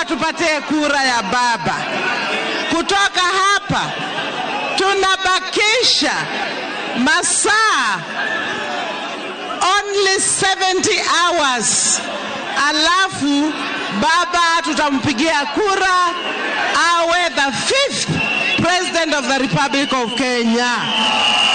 tupatie kura ya baba. Kutoka hapa tunabakisha masaa only 70 hours. Alafu baba tutampigia kura awe the 5th president of the Republic of Kenya.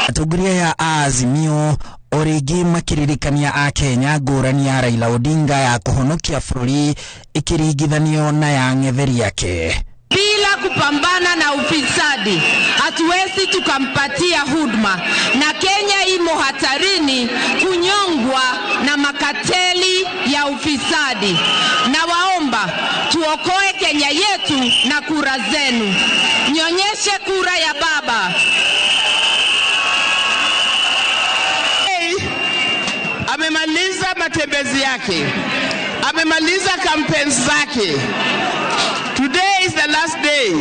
Atongoria ya Azimio origi makiririkania a Kenya ngũrani ya Raila Odinga ya kuhonokia bũrũri ikiringithanio na ya ng'etheri yake. Bila kupambana na ufisadi hatuwezi tukampatia huduma, na Kenya imo hatarini kunyongwa na makateli ya ufisadi. Na waomba tuokoe Kenya yetu na kura zenu. Nyonyeshe kura ya baba. Amemaliza matembezi yake, amemaliza kampeni zake. Today is the last day.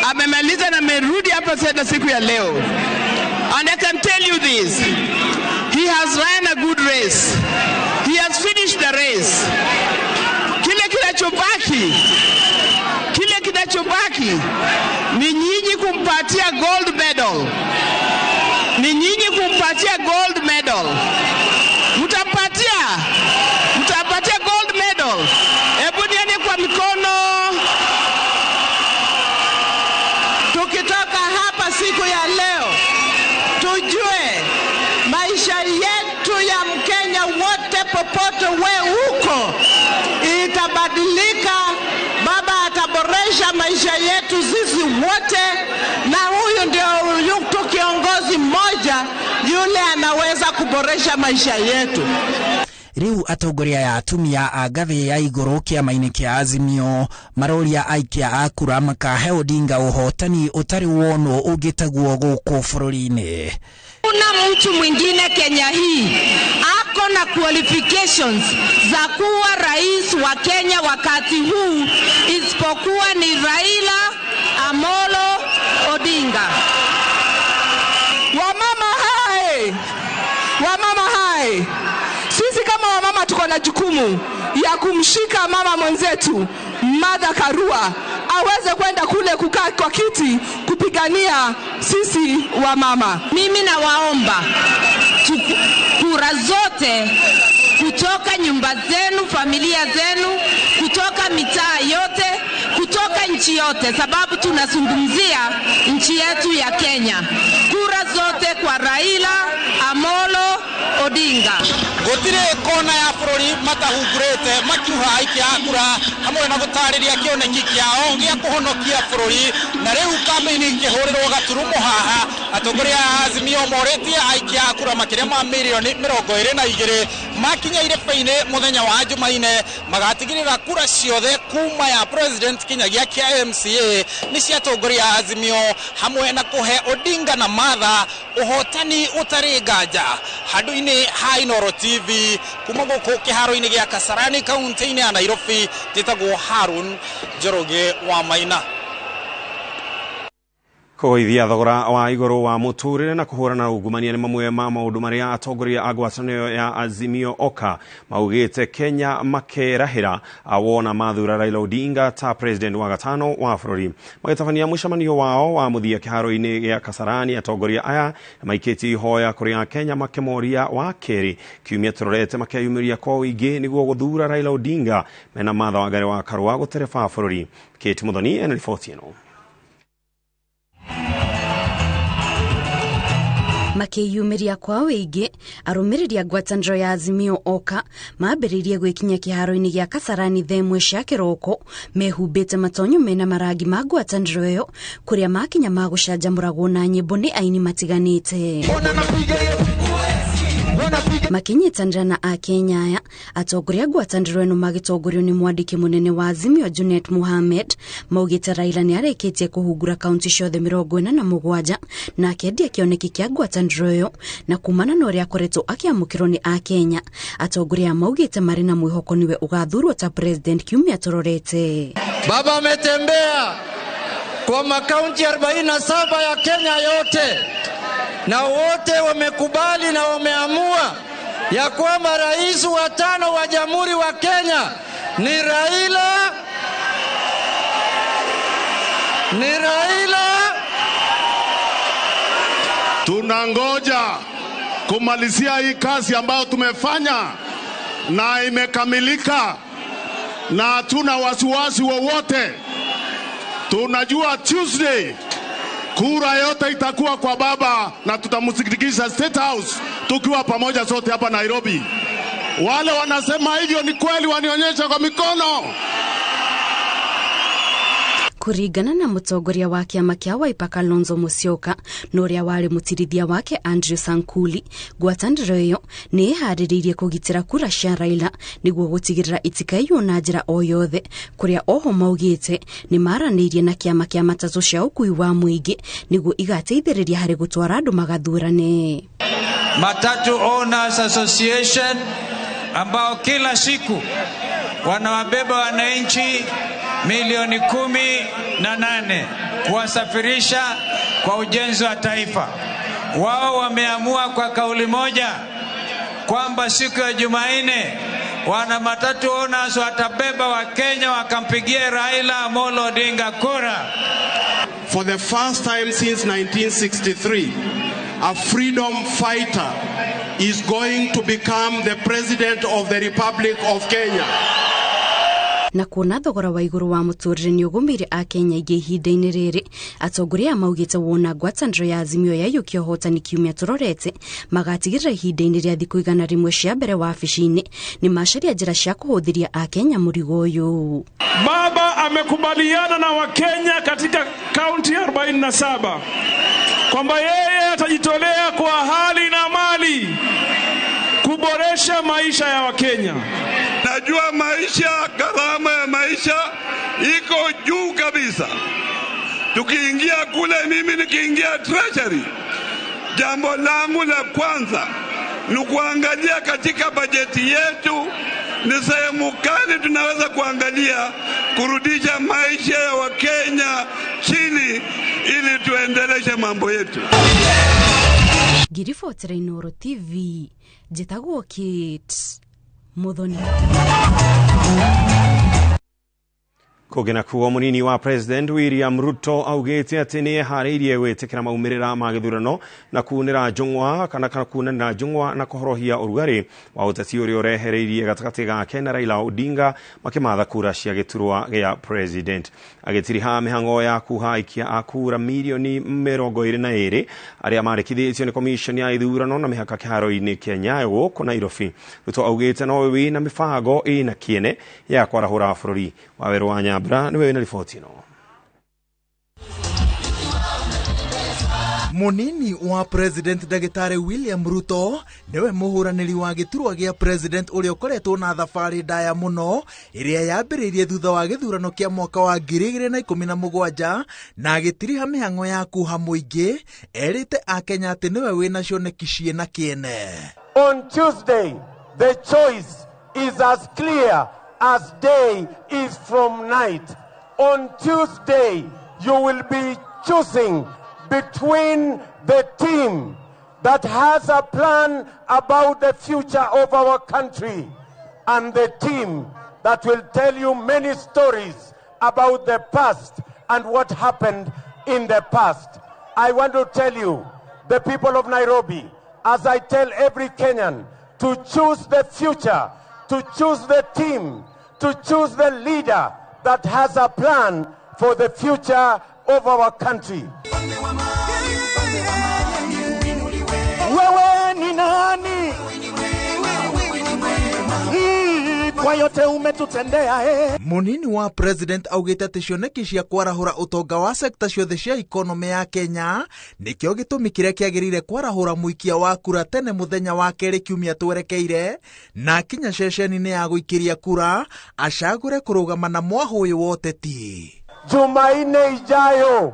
Amemaliza na merudi hapa tena siku ya leo. And I can tell you this, he has run a good race. He has finished the race. Kile kinachobaki ni nyinyi kumpatia gold medal. Ni nyinyi kumpatia gold medal. Mtampatia gold medal. Hebu nione kwa mikono. Tukitoka hapa siku ya leo, tujue maisha yetu ya Mkenya wote popote we uko itabadilika. Baba ataboresha maisha yetu sisi wote, na huyu ndio kiongozi mmoja yule anaweza kuboresha maisha yetu. Riu atongoria ya atumia a ngathĩ ya igũrũ kĩama-inĩ kĩa Azimio maroria aikia a kura makahe Odinga ũhotani ũtarĩ wonwo ũngĩtaguo gũkũ bũrũri-inĩ. Kuna mtu mwingine Kenya hii ako na qualifications za kuwa rais wa Kenya wakati huu isipokuwa ni Raila Amolo Odinga. Wamama hai. Sisi kama wamama tuko na jukumu ya kumshika mama mwenzetu Martha Karua aweze kwenda kule kukaa kwa kiti kupigania sisi wamama. Mimi na waomba kura zote kutoka nyumba zenu, familia zenu, kutoka mitaa yote, kutoka nchi yote, sababu tunazungumzia nchi yetu ya Kenya. Kura zote kwa Raila Amolo Odinga. Gutire kona ya bũrũri matahungurĩte makiuha aikia a kura hamwe na gũtarĩria kĩoneki kĩao gĩa kũhonokia bũrũri. Na rĩu kambĩini ikĩhũrĩrwo gaturumo haha, atongoria a Azimio morĩtie aikia a kura makĩria ma milioni 22 makinya irebe-inĩ mũthenya wa Jumaine magatigĩrĩra kura ciothe kuma ya president kinyagia kĩa MCA nĩ cia atongoria a Azimio, hamwe na kũhe Odinga na Martha ũhotani ũtarĩ nganja. Handũ-inĩ ha Inooro TV kuma gũkũ kĩharo-inĩ gĩa Kasarani kaunti-inĩ ya Nairobi, njĩtagwo Harun Njoroge wa Maina. Kũgũithia thogora wa igũrũ wa mũtũrĩre na kũhũrana na ungumania nĩ mamwe ma maũndũ marĩa atongoria a ngwatanĩro ya Azimio Oka maugĩte Kenya makerahĩra awona mathura Raila Odinga ta president wa gatano wa bũrũri. Magĩtabania mũcemanio wao wa mũthia kĩharo-inĩ gĩa Kasarani, atongoria aya maikĩtie ihoya kũrĩ Kenya makĩmoria wa kerĩ kiumia tũrorete makĩyumĩria kwa ũingĩ nĩguo gũthura Raila Odinga mena Martha Wangari wa Karua gũtereba bũrũri. Kate Muthoni ena riboti ĩno. Makiyumiria kwa wĩingĩ, arũmĩrĩri a ngwatanĩro ya Azimio Oka maambĩrĩirie gwĩkinya kĩharo-inĩ gĩa Kasarani thaa 1 cia kĩroko, mehumbĩte matonyo mena marangi ma ngwatanĩro ĩyo, kũrĩa makinya ma gũcanjamũragwo na nyĩmbo nĩ aini matiganĩte. Makinyitanĩra na a Kenya aya, atongoria ngwatanĩro ĩno magĩtongorio nĩ mwandĩki mũnene wa Azimio Junet Mohamed, maugĩte Raila nĩ arĩkĩtie kũhungura kaunti ciothe 47 na akendia kĩoneki kĩa ngwatanĩro ĩyo, na kumana na ũrĩa akoretwo akĩamũkĩrwo nĩ a Kenya, atongoria maugĩte marĩ na mwĩhoko niwe ũgathurwo ta president kiumia tũrorete. Baba ametembea kwa makaunti 47 ya Kenya yote, na wote wamekubali na wameamua ya kwamba rais wa 5 wa Jamhuri wa Kenya ni Raila Ni Raila. Tunangoja kumalizia hii kazi ambayo tumefanya na imekamilika, na hatuna wasiwasi wowote. Tunajua Tuesday kura yote itakuwa kwa baba na tutamsikikisha State House tukiwa pamoja sote hapa Nairobi. Wale wanasema hivyo ni kweli, wanionyesha kwa mikono. Kurigana na mutongoria wa kiama kia Wiper Kalonzo Musyoka noria wari mutirithia wake Andrew Sankuli, ngwataniro iyo ni ihaririirie kugitira kura cia Raila niguo gutigirira itikaiywo na njira o yothe, kuria oho maugite ni maraniirie na kiama kia matatu cia ukui wa muingi niguo igateithiriria hari gutwara andu magathurane. Matatu Owners Association ambao kila siku wanawabeba wananchi milioni 18 kuwasafirisha kwa ujenzi wa taifa. Wao wameamua kwa kauli moja kwamba siku ya Jumanne wana matatu Owners watabeba wa Kenya wakampigia Raila Amolo Odinga kura. For the first time since 1963, a freedom fighter is going to become the president of the Republic of Kenya. Na kuona thogora wa iguru wa muturire ni ugumire a Kenya ingi ihinda-ini riri, atongoria maugite wona ngwataniro ya Azimio yaiyukio hotani kiumia turorete magatigirira ihinda-ini ria thiku 100 cia mbere wa afishini ni macaria njira cia kuhuthiria a Kenya murigo uyu. Baba amekubaliana na Wakenya katika kaunti 47 kwamba yeye atajitolea kwa hali na mali kuboresha maisha ya Wakenya. Najua maisha, gharama ya maisha iko juu kabisa. Tukiingia kule, mimi nikiingia treasury, jambo langu la kwanza ni kuangalia katika bajeti yetu ni sehemu gani tunaweza kuangalia kurudisha maisha ya Wakenya chini ili tuendeleshe mambo yetu. Girifotera Inooro TV, jitagwo Kit Muthoni. Kugena kuo munini wa President William Ruto augite ati ni ehariirie gwitikira maumirira ma githurano na kunira njungwa kana kunana njungwa na kuhorohia urugari wa uteti uri urehereirie gatakati gake na Raila Odinga makimatha kura cia giturwa gia president. Agitiriha mihango ya kuhaikia akura milioni 22 aria marikithitio ni commission ya ithurano na mihaka kiharo-ini kia Nyayo ko Nairobi. Ruto augite no wi na mifango ina kiene ya kwarahura bururi wa Weru wa Nyambura niwe na ripoti no. Munini wa President Dagitari William Ruto niwe muhuraniri wa giturwa gia president uria ukoretwo na thafari ndaya muno iria yambiririe thutha wa githurano kia mwaka wa 2017 na agitiriha mihango ya kuha muingi erite a Kenya ati niwe wina cioneki ciena kiene. On Tuesday the choice is as clear as day is from night. On Tuesday you will be choosing between the team that has a plan about the future of our country and the team that will tell you many stories about the past and what happened in the past. I want to tell you, the people of Nairobi, as I tell every Kenyan, to choose the future, to choose the team, to choose the leader that has a plan for the future of our country. Wewe ni nani? Kwa yote umetutendea Munini wa president augite ati cioneki cia kwarahura utonga wa sekta ciothe cia economy ya Kenya nikio gitumi kiria kiagirire kwarahura muikia wa kura tene muthenya wa keri kiumia twerekeire na kinya ceceni-ini ya guikiria kura acagure kurugama na mwahuyu wote ti. Jumanne ijayo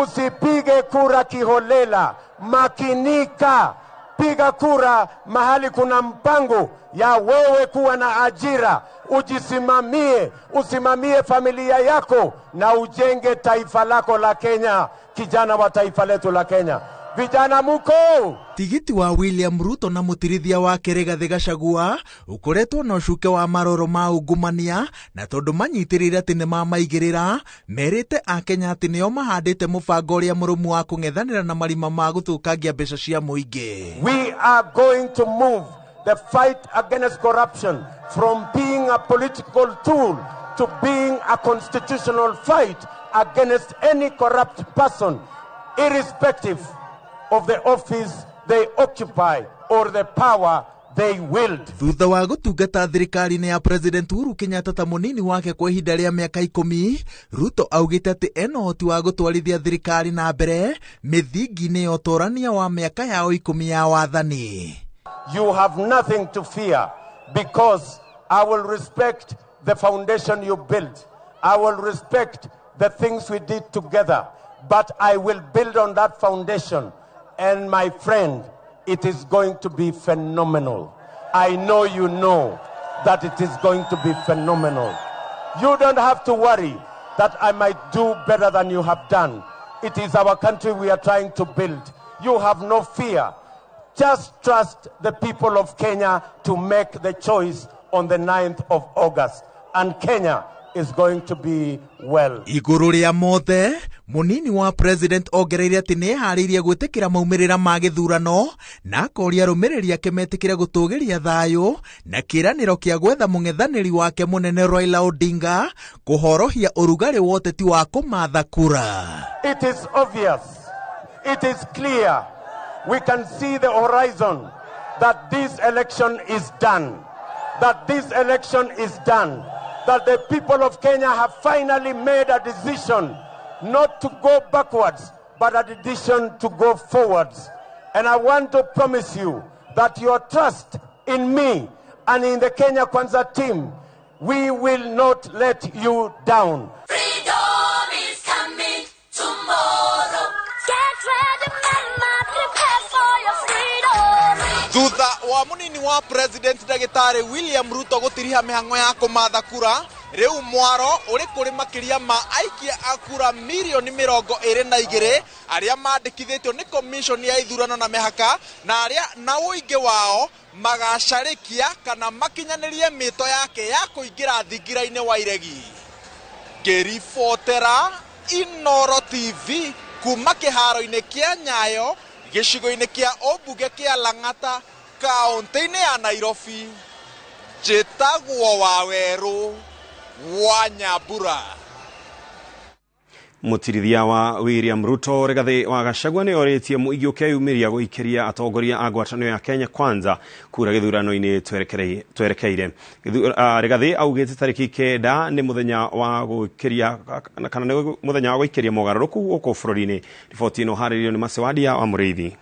usipige kura kiholela, makinika, piga kura mahali kuna mpango ya wewe kuwa na ajira, ujisimamie, usimamie familia yako na ujenge taifa lako la Kenya, kijana wa taifa letu la Kenya. Vijana muko? Tigiti wa William Ruto na mutirithia wake Rigathi Gachagua ukoretwo na ucuke wa maroro ma ungumania na tondu manyitirire ati ni mamaigirira merite a Kenya ati nio mahandite mubango uria murumu wa kung'ethanira na marima ma guthukangia mbeca cia muingi. We are going to move the fight against corruption from being a political tool to being a constitutional fight against any corrupt person, irrespective of the office they occupy or the power they wield. Thutha wa gutungata thirikari-ini ya President Uhuru Kenyatta ta munini wake kwa ihinda ria miaka 10, Ruto augite ati eno hoti wa gutwarithia thirikari na mbere mithingi-ini ya utorania wa miaka yao 10 ya wathani. You have nothing to fear because I will respect the foundation you built. I will respect the things we did together, but I will build on that foundation. And my friend, it is going to be phenomenal. I know you know that it is going to be phenomenal. You don't have to worry that I might do better than you have done. It is our country we are trying to build. You have no fear. Just trust the people of Kenya to make the choice on the 9th of August. And Kenya is going to be well. Iguru ria mothe munini wa president ongereire ati ni haririe gwitikira maumirira ma githurano na akoria rumiriri ake metikire gutugiria thayo na kiraniro kia gwetha mung'ethaniri wake munene Raila Odinga kuhorohia urugari woteti wa kumatha kura. It is obvious, it is clear, we can see the horizon that this election is done, that this election is done, that the people of Kenya have finally made a decision not to go backwards, but a decision to go forwards. And I want to promise you that your trust in me and in the Kenya Kwanza team, we will not let you down. Freedom is coming tomorrow. Get ready, mama, prepare for your freedom. Thutha wa munini wa president Dagitari William Ruto gutiriha mihango ya kumatha kura, riu mwaro uri kuri makiria ma aikia akura milioni 22 aria mandikithitio ni commission ya ithurano na mihaka na aria na uingi wao magacarikia kana makinyanirie mito yake ya kuingira thingira-ini wa iregi. Ngiribotera Inooro TV kuma kiharo-ini kia Nyayo gicigo-ini kia Obuge kia Lang'ata kaunti-ini ya Nairobi. Njitagwo Waweru wa Nyambura. Mutirithia wa William Ruto Rigathi wa Gachagua ni oritie muigi ukeyumiria guikiria atongoria a ngwatanio ya Kenya Kwanza kura githurano-ini twerekeire. Rigathi augite tariki 9 ni muthenya wa guikiria kana ni muthenya wa guikiria mogaruruku guko bururi-ini. Riboti ino haririo ni Masewadia wa Muriithi.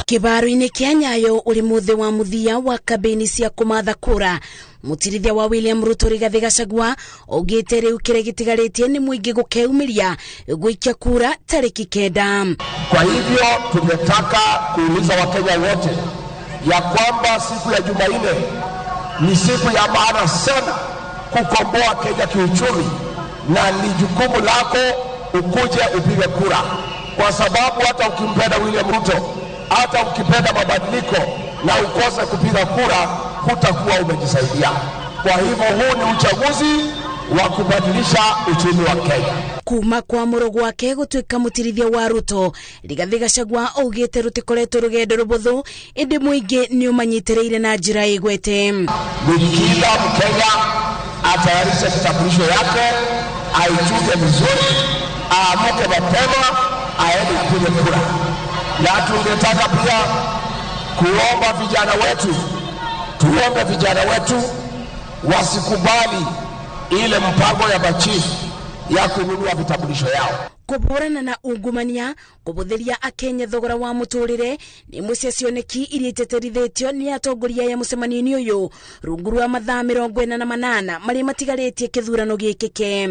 Kibaro-ini kia Nyayo uri muthe wa muthia wa kambeni cia kumatha kura. Mutirithia wa William Ruto Rigathi Gachagua augite riu kire gitigaritie ni muingi gukeumiria guikia kura tariki 9. Kwa hivyo tungetaka kuuliza Wakenya wote ya kwamba siku ya Jumanne ni siku ya maana sana kukomboa Kenya kiuchumi, na ni jukumu lako ukuje upige kura, kwa sababu hata ukimpenda William Ruto, hata ukipenda mabadiliko na ukose kupiga kura, hutakuwa umejisaidia. Kwa hivyo huu ni uchaguzi wa kubadilisha uchumi wa Kenya. Kuma kwa murogo wake gutuika mutirithia wa Ruto, Rigathi Gachagua augite rutikoretwo rugendo rubuthu indi muingi ni umanyitireire na njira igwete. Kila Mkenya atayarishe kitambulisho yake, aichunge vizuri, aamuke mapema, aende kupiga kura. Na tungetaka pia kuomba vijana wetu, tuombe vijana wetu wasikubali ile mpango ya machifu ya kununua vitambulisho yao. Kuburana na ungumania, kubuthiria Akenya thogora wa muturire ni mucia cioneki iria iteterithitio ni atongoria ya mucemanio uyu rungu rwa mathaa 48 maria matigaritie kithurano gikike.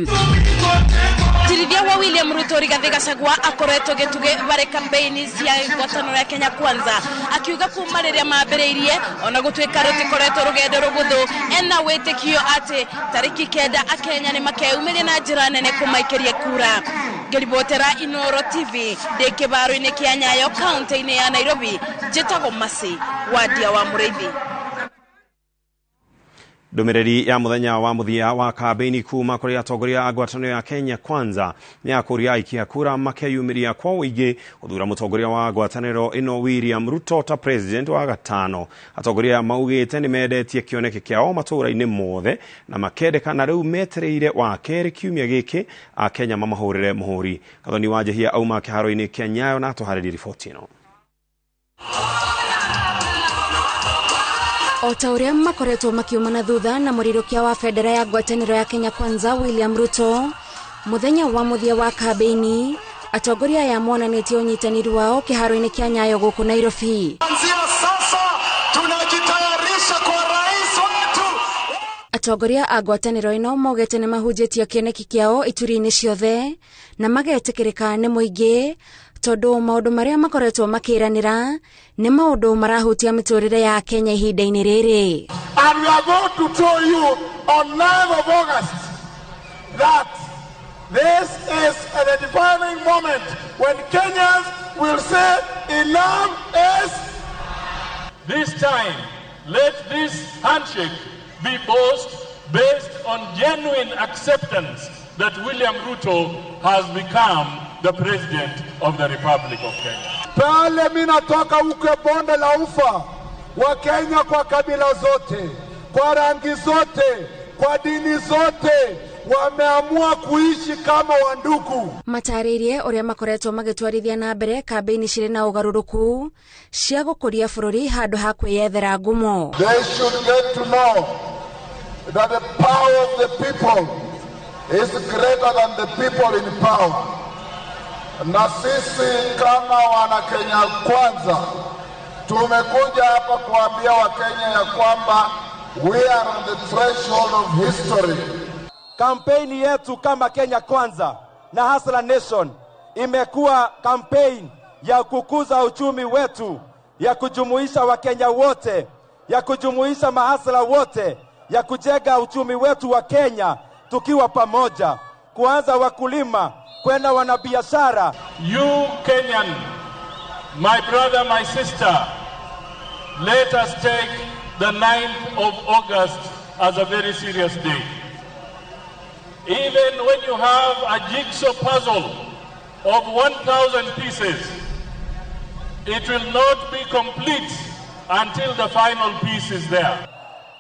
Mutirithia wa William Ruto Rigathi Gachagua akoretwo gituge bare kampeni cia ngwataniro ya Kenya Kwanza, akiuga kuma riria mambiriirie ona gutwika rutikoretwo rugendo rubuthu, ena witikio ati tariki 9 Akenya ni makeumiria na njira nene kumaikiria kura. Ngeribotera Inooro TV de kibaro-inĩ kĩa Nyayo kaunti-inĩ ya Nairobi njĩtagwo Masi wadia wa Mũrĩithi. Ndumiriri ya muthenya wa muthia wa kampeni kuma kuri atongoria a ngwatanĩro ya Kenya Kwanza ni akuria aikia kura makeyumiria kwa uigi uthura mutongoria wa ngwatanĩro ino William Ruto ta president wa gatano. Atongoria maugite ni mendetie kioneki kiao matura-inĩ mothe na makendekana riu metereire wa keri kiumia giki a Kenya mamahurire muhuri. Kathoni Wanjihia auma kiharo-inĩ kia Nyayo na atuharĩrie riboti ino. Ota uria makoretwo makiumana thutha na mũrirũkia wa federa ya ngwatanĩro ya Kenya Kwanza William Ruto muthenya wa muthia wa kampeni atongoria ya monanĩtie ũnyitanĩri wao kĩharo-inĩ kĩa Nyayo gũkũ Nairobi. Kuanzia sasa tunajitayarisha kwa rais wetu. Atongoria a ngwatanĩro ĩno maugĩte nĩ mahunjĩtie kĩoneki kĩao ituri-inĩ ciothe na magetĩkĩrĩka nĩ mũingĩ tondu maundu maria makoretwo makiranira ni maundu marahutia miturire ya Kenya ihinda-inĩ rĩrĩ. And we are going to tell you on 9th of August that this is a defining moment when Kenyans will say enough is. This time, let this handshake be based on genuine acceptance that William Ruto has become the President of the Republic of Kenya. Pale mimi natoka huko bonde la ufa wa Kenya, kwa kabila zote, kwa rangi zote, kwa dini zote wameamua kuishi kama wandugu. Mataririe uria makoretwo magitwarithia na mbere kampeni cirĩ na ugaruruku cia gukuria bururi handu ha kwiyethera ngumo. They should get to know that the power of the people is greater than the people in power. Na sisi kama wana Kenya Kwanza tumekuja hapa kuambia Wakenya ya kwamba we are on the threshold of history. Kampeni yetu kama Kenya Kwanza na Hustler Nation imekuwa kampeni ya kukuza uchumi wetu, ya kujumuisha Wakenya wote, ya kujumuisha mahasla wote, ya kujenga uchumi wetu wa Kenya tukiwa pamoja, kuanza wakulima kwenda wanabiashara. You Kenyan, my brother, my sister, let us take the 9th of August as a very serious day. Even when you have a jigsaw puzzle of 1,000 pieces, it will not be complete until the final piece is there.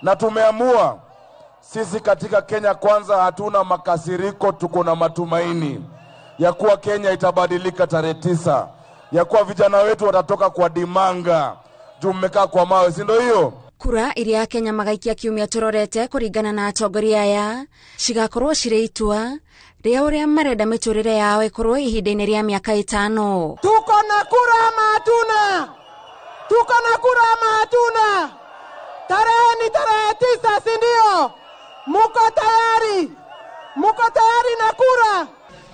Na tumeamua sisi katika Kenya Kwanza hatuna makasiriko, tuko na matumaini ya kuwa Kenya itabadilika tarehe 9, ya kuwa vijana wetu watatoka kwa dimanga juu mmekaa kwa mawe, si ndio hiyo? Kura iria Kenya magaikia kiumia turorete kuringana na atongoria aya cigakorwo cirĩ itua ria uria marenda miturire yao ikorwo ihinda-inĩ rĩa miaka 5. Tuko na kura ama hatuna? Tuko na kura ama hatuna? Tarehe ni tarehe 9, si ndio? Muko tayari? Muko tayari na kura?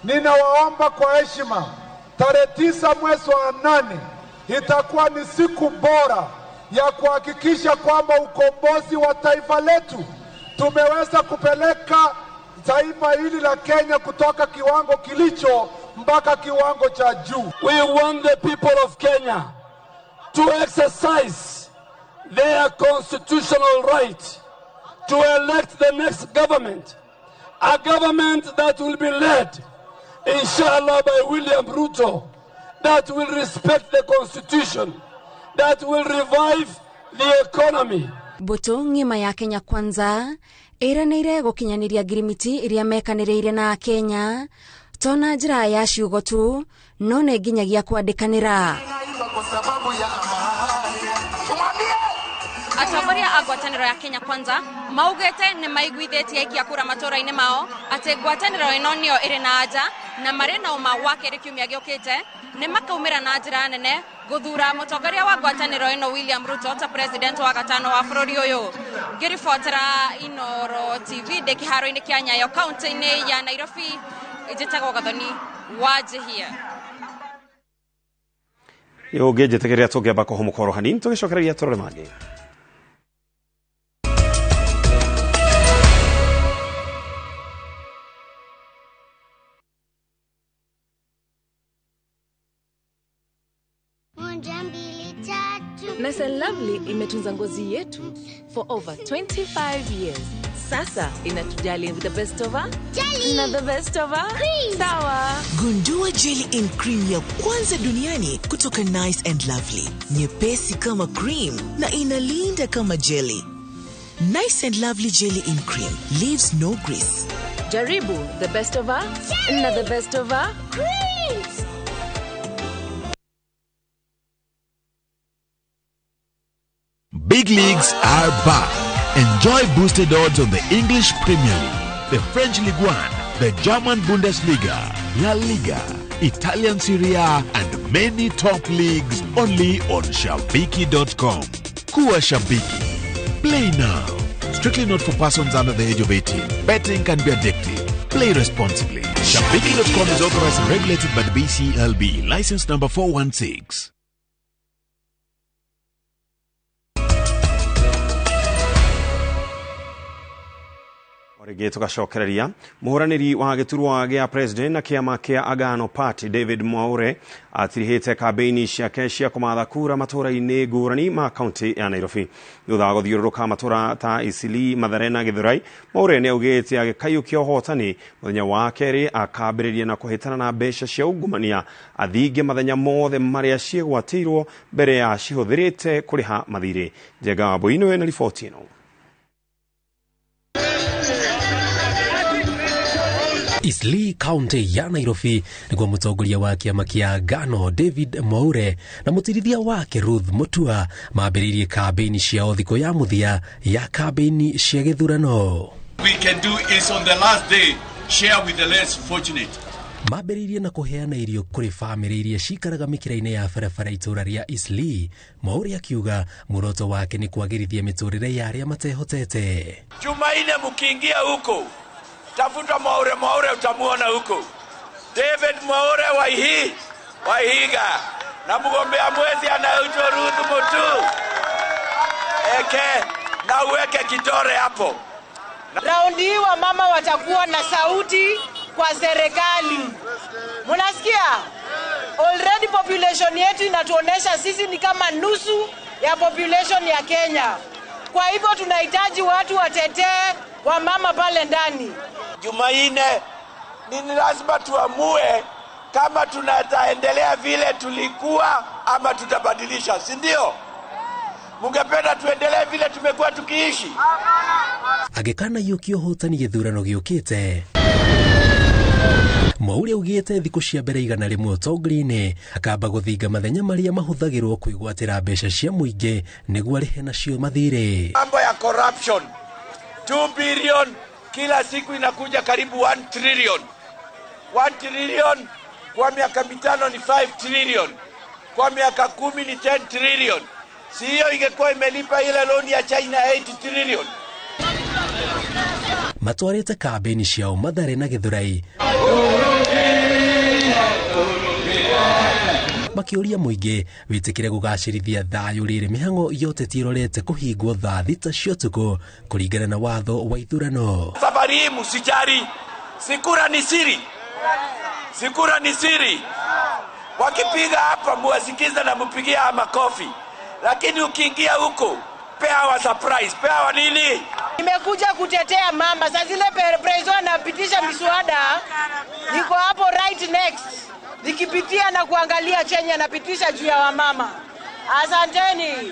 Ninawaomba kwa heshima, tarehe 9 mwezi wa 8 itakuwa ni siku bora ya kuhakikisha kwamba ukombozi wa taifa letu, tumeweza kupeleka taifa hili la Kenya kutoka kiwango kilicho mpaka kiwango cha juu. We want the people of Kenya to exercise their constitutional right to elect the next government, a government that will be led, inshallah, by William Ruto, that will respect the constitution, that will revive the economy. Mbuto ng'ima ya Kenya Kwanza iranĩire gũkinyaniria ngirimiti iria mekanĩrĩire na Kenya tona njĩra ya ciugo tu no nĩ nginyagia kwandĩkanĩra. Atongoria a ngwatanĩro ya Kenya Kwanza maugĩte nĩ maiguithĩtie aikia kura matũra-inĩ mao atĩ ngwatanĩro ĩno nĩyo ĩrĩ na anja na marĩ na ũma wa kerĩ kiumia gĩũkĩte nĩ makaumĩra na njĩra nene gũthura mũtongoria wa ngwatanĩro ĩno William Ruto ta president wa gatano wa bũrũri ũyũ. Ngĩribotera Inooro TV ndĩ kĩharo-inĩ kĩa Nyayo kaunti-inĩ ya Nairobi, njĩtagwo Gathoni Wanjihia. Ũngĩnjĩtĩkĩria tũngĩamba kũhũmũka hanini tũgĩcokereria tũrore mangĩ. Nice and Lovely imetunza ngozi yetu for over 25 years. Sasa inatujali with the best of her jelly na the best of her cream. Sawa. Gundua jelly in cream ya kwanza duniani kutoka Nice and Lovely. Nyepesi kama cream na inalinda kama jelly. Nice and Lovely jelly in cream leaves no grease. Jaribu the best of her na the best of her cream. Big leagues are back. Enjoy boosted odds on the English Premier League, the French Ligue 1, the German Bundesliga, La Liga, Italian Serie A, and many top leagues only on Shabiki.com. Kuwa Shabiki. Play now. Strictly not for persons under the age of 18. Betting can be addictive. Play responsibly. Shabiki.com is authorized and regulated by the BCLB. License number 416. Rege tugacokereria muhuraniri wa giturwa gia president na kiama kia Agano Party David Mwaure atirihite kampeni ciake cia kumatha kura matura-ini ngurani ma kaunti ya Nairobi. Thutha wa guthiururuka matura ta Isili, Mathare na Githurai, Mwaure ni augite agikayukia uhotani muthenya wa keri akambiriria na kuhitana na mbeca cia ungumania athinge mathenya mothe maria ciegwatirwo mbere ya cihuthirite kuriha mathiri. Njega Boino na riboti ino. Isli County ya Nairobi niguo mutongoria wa kiama kia Agano David Mwaure na mutirithia wake Ruth Mutua mambiririe kampeni ciao thiko ya muthia ya kampeni cia githurano. We can do is on the last day share with the less fortunate. Mambiririe na kuheana irio kuri family iria cikaraga mikira-ini ya barabara itura ria Isli. Mwaure akiuga muroto wake ni kwagirithia miturire ya aria matehotete. Jumaine mukiingia huko tafuta Mwaure utamuona huko. David Mwaure Waihiga na mgombea mwezi anaitwa Ruth Mutu. Na uweke kitore hapo. Raundi hii wamama watakuwa na sauti kwa serikali. Munasikia? Already population yetu inatuonesha sisi ni kama nusu ya population ya Kenya. Kwa hivyo tunahitaji watu watetee wamama pale ndani. Jumaine ni lazima tuamue kama tunataendelea vile tulikuwa ama tutabadilisha, si ndio? Mungependa tuendelee vile tumekuwa tukiishi? Agekana yukio hotani githurano giukite. Mwaure ugite thiku cia mbere igana rimwe utongori-ini akamba guthinga mathenya maria mahuthagirwo kwigwatira mbeca cia muingi niguo arihe nacio mathire. Mambo ya corruption 2 billion kila siku inakuja karibu 1 trillion. 1 trillion kwa miaka mitano ni 5 trillion. Kwa miaka 10 ni 10 trillion. Si hiyo ingekuwa imelipa ile loan ya China 8 trillion. Matwarite kampeni ciao Mathare na Githurai makiuria muingi witikire gugacirithia thayu riri mihango yote tirorete kuhingwo thaa thita cia tuko kuringana na watho wa ithurano. Safari hii musijari, sikura ni siri. Wakipiga hapa muwasikiza na mupigia makofi, lakini ukiingia huko pewa surprise. Pewa nini? Nimekuja kutetea mama. Sasa zile president anapitisha miswada, niko hapo right next nikipitia na kuangalia chenye anapitisha juu ya wamama. Asanteni.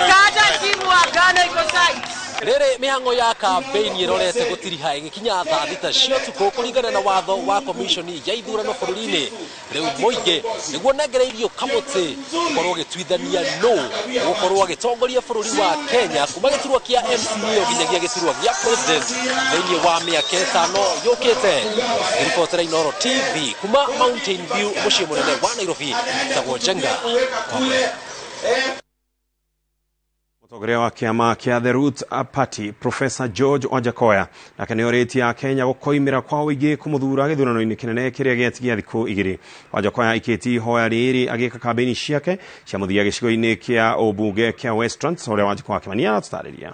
Kata simu Agano iko site. Rere mihango ya kampeni irorete gutiriha igikinya thaa thita cia tuko kuringana na watho wa komishoni ya ithurano bururi-ini. Riu muingi niguo negereirio kamuti gukorwo gitwithania no gukorwo agitongoria bururi wa Kenya kuma giturwa kia MCA nginyagia giturwa gia president thiini wa miaka 5 yukite. Reporter Inooro TV kuma Mountain View mucii munene wa Nairobi tagwo Jenga. Mutongoria wa kiama kia The Root Party Professor George Wajakoya nake nioritie Kenya gukoimira kwa uigi kumuthura githurano-ini kinene kiria giatigia thiku igiri. Wajakoya ikiti ihoya riri agika kampeni ciake cia muthia gicigo-ini kia ubunge kia Westlands uria Wajakoya akimania tutariria.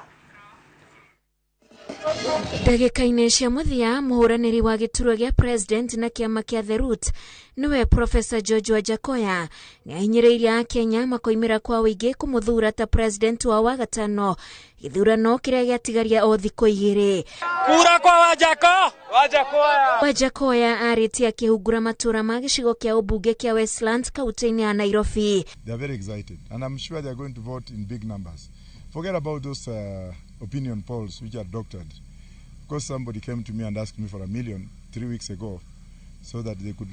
Ndagĩka-inĩ cia mũthia mũhũranĩri wa gĩturwa gĩa president na kĩama kĩa The Root niwe Professor George Wajakoya nĩahinyĩrĩirie Akenya makoimĩra kwa wĩingĩ kũmũthura ta president wa wagatano gĩthurano kĩrĩa gĩatigaria o thikũ igĩrĩ. Kura kwa Wajakoya! Wajakoya arĩtie akĩhungura matũra ma gĩcigo kĩa ũmbunge kĩa Westlands kaunti-inĩ ya Nairobi. They are very excited and I'm sure they are going to vote in big numbers. Forget about those opinion polls which are doctored. Because somebody came to me and asked me for $1 million 3 weeks ago so that they could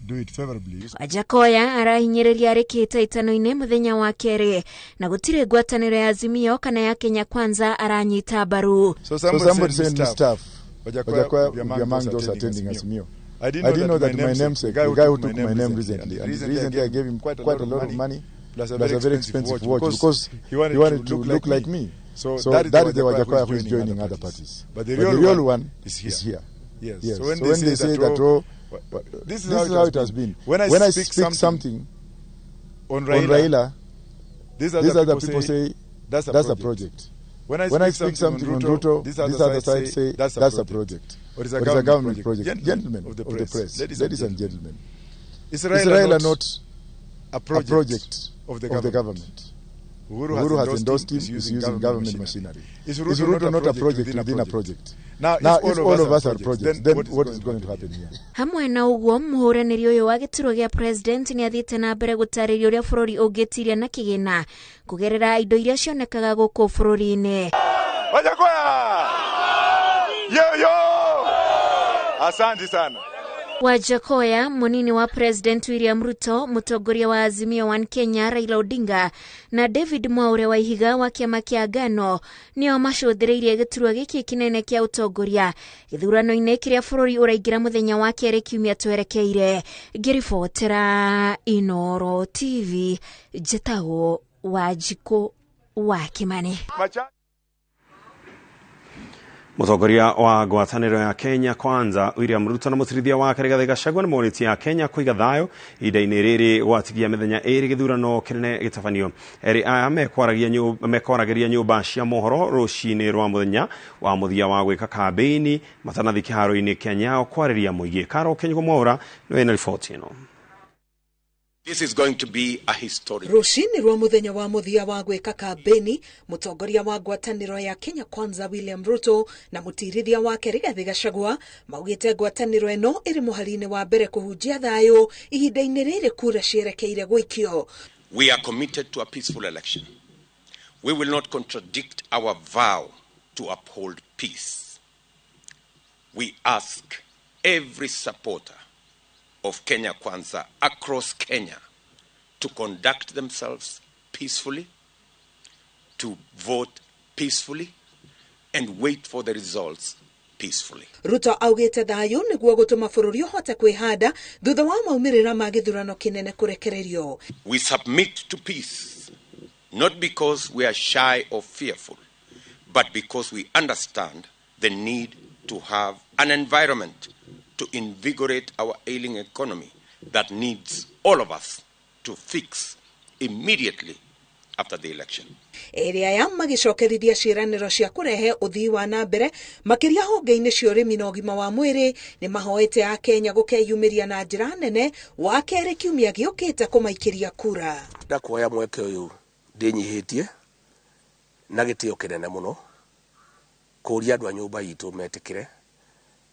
do it favorably. Wajakoya arahinyĩrĩria arĩkĩte itano-inĩ mũthenya wa kerĩ na gũtirĩ ngwatanĩro ya Azimio kana ya Kenya Kwanza aranyita mbaru. So somebody sent me staff. Wajakoya will be among those attending Azimio. I didn't know that my namesake, the guy who took my name recently, and recently I gave him quite a lot of money plus a very expensive watch because he wanted to look like me. So that is the Wajakoya who is joining other parties. But the real one is here. Yes. So when they say that, this is how it has been. When I speak something on Raila, these other people say that's a project. When I speak something on Ruto, these other sides say that's a project. Or it's a government project. Gentlemen of the press, ladies and gentlemen, is Raila not a project of the government? Uhuru has endorsed him, is using government machinery. Is Ruto not a project within a project? Now if all of us are projects, then what is going to happen here? Hamwe na ũguo mũhũranĩri ũyũ wa gĩturwa gĩa president nĩathiĩte na mbere gũtarĩria ũrĩa bũrũri ũngĩtiria na kĩgĩna kũgerera indo iria cionekaga gũkũ bũrũri-inĩ. Wajakoya! Yo! Asante sana. Wajakoya, munini wa President William Ruto, mũtongoria wa Azimio One Kenya Raila Odinga na David Mwaure wa ihiga wa kĩama kĩa Agano nĩo macũthĩrĩirie gĩturwa gĩkĩ kĩnene kĩa ũtongoria gĩthurano-inĩ kĩrĩa bũrũri ũraingĩra mũthenya wa kerĩ kiumia twerekeire. Ngĩribotera Inooro TV, njĩtagwo Wanjikũ wa Kimani. Mũtongoria wa ngwatanĩro ya Kenya Kwanza William Ruto na mũtirithia wake Rigathi Gachagua nĩ monĩtie Kenya kũiga thayũ ihinda-inĩ rĩrĩ gwatigia mĩthenya ĩrĩ gĩthurano kĩnene gĩtabanio. Erĩ aya mekwaragĩria nyũmba cia mohoro rũcinĩ rwa mũthenya wa mũthia wa gwĩka kambeini matanathi kĩharo-inĩ kĩa Nyayo kwarĩria mũingĩ. Karo Kenyugo Mwaura nĩwe na riboti ĩno. This is going to be a historic. Rũcinĩ rwa mũthenya wa mũthia wa gwĩka kambeni, mũtongoria wa ngwatanĩro ya Kenya Kwanza William Ruto na mũtirithia wake Rigathi Gachagua maugĩte ngwatanĩro ĩno ĩrĩ mũhari-inĩ wa mbere kũhunjia thayũ ihinda-inĩ rĩrĩ kura cierekeire gũikio. We are committed to a peaceful election. We will not contradict our vow to uphold peace. We ask every supporter of Kenya Kwanza across Kenya to conduct themselves peacefully, to vote peacefully, and wait for the results peacefully. Ruto augĩte thayũ nĩguo gũtũma bũrũri ũhote kwĩhanda thutha wa maumĩrĩra ma gĩthurano kĩnene kũrekererio. We submit to peace, not because we are shy or fearful, but because we understand the need to have an environment to invigorate our ailing economy that needs all of us to fix immediately after the election. Area ya magĩcokerithia ciĩranĩro cia kũrehe ũthii wa na mbere makĩria honge-inĩ cia ũrĩmi na ũgima wa mwĩrĩ nĩ mahoete Akenya gũkeyumĩria na njĩra nene wa kerĩ kiumia gĩũkĩte kũmaikĩria kura. Ndakuoya mweke ũyũ ndĩnyihĩtie na gĩtĩo kĩnene mũno kũria andũ a nyũmba itũ metĩkĩre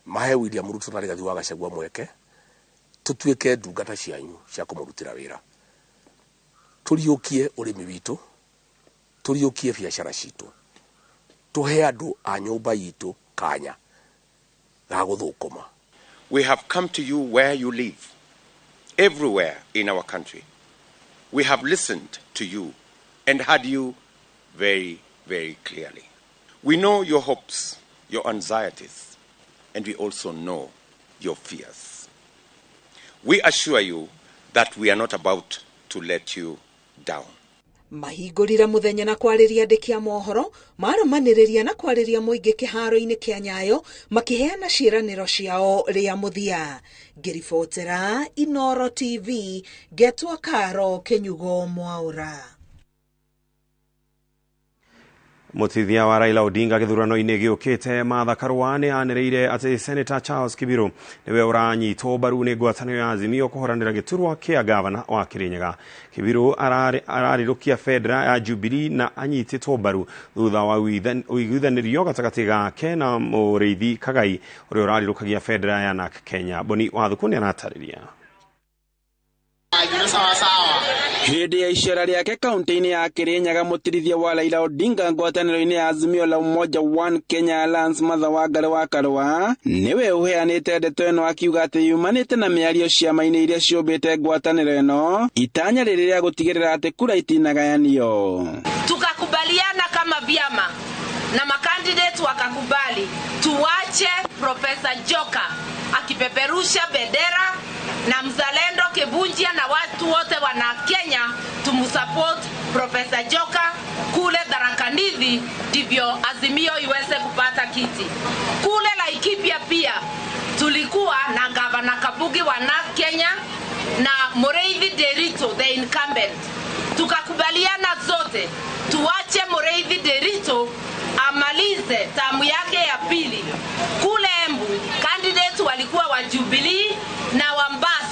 mahe William Ruto na Rigathi wa Gachagua mweke tutuĩke ndungata cianyu cia kũmũrutĩra wĩra. Tũriũkie ũrĩmi witũ, tũriũkie biacara citũ, tũhe andũ a nyũmba itũ kanya ga gũthũkũma. We have come to you where you live, everywhere in our country. We have listened to you and heard you very, very clearly. We know your hopes, your anxieties, and we also know your fears. We assure you that we are not about to let you down. Mahingũrire mũthenya na kwarĩria andĩki a mohoro marũmanĩrĩria na kwarĩria mũingĩ kĩharo-inĩ kĩa Nyayo makĩheana ciĩranĩro ciao rĩa mũthia. Ngĩribotera Inooro TV, ngetwo Karo Kenyugo Mwaura. Mũtithia wa Raila Odinga gĩthurano-inĩ gĩũkĩte Martha Karua nĩ anĩrĩire atĩ Senator Charles Kibiru nĩwe ũranyitwo mbaru nĩ ngwatanĩro ya Azimio kũhũranĩra gĩturwa kĩa gavana wa Kirinyaga. Kibiru ararirũkia Fedra ya Jubilee na anyitĩtwo mbaru thutha wa ũiguithanĩrio gatagatĩ gake na mũrĩithi Kagai ũrĩa ũrarirũkagia Fedra ya NARC Kenya. Boni Wathuku nĩ aratarĩria. Hĩndĩ ya icera rĩake kaunti-inĩ ya Kirinyaga, mũtirithia wa Raila Odinga ngwatanĩro-inĩ ya Azimio la Umoja One Kenya Alliance Martha Wangari wa Karua nĩwe ũheanĩte ndeto ĩno akiuga atĩ yumanĩte na mĩario ciama-inĩ iria ciũmbĩte ngwatanĩro ĩno itanya rĩrĩa gũtigĩrĩra atĩ kura itinagayanio. Tukakubaliana kama vyama na makandidate wakakubali tuwache Profesa Joka akipeperusha bendera na mzalendo Kibunjia na watu wote wana Kenya tumusupport Profesa Joka kule Tharaka-Nithi ndivyo Azimio iweze kupata kiti. Kule Laikipia pia tulikuwa na Gavana Kabugi wa NARC Kenya na Mureithi Derito the incumbent. Tukakubaliana zote tuwache Mureithi Derito amalize tamu yake ya pili. Kule Embu candidate walikuwa wa Jubilee na wa Mbas,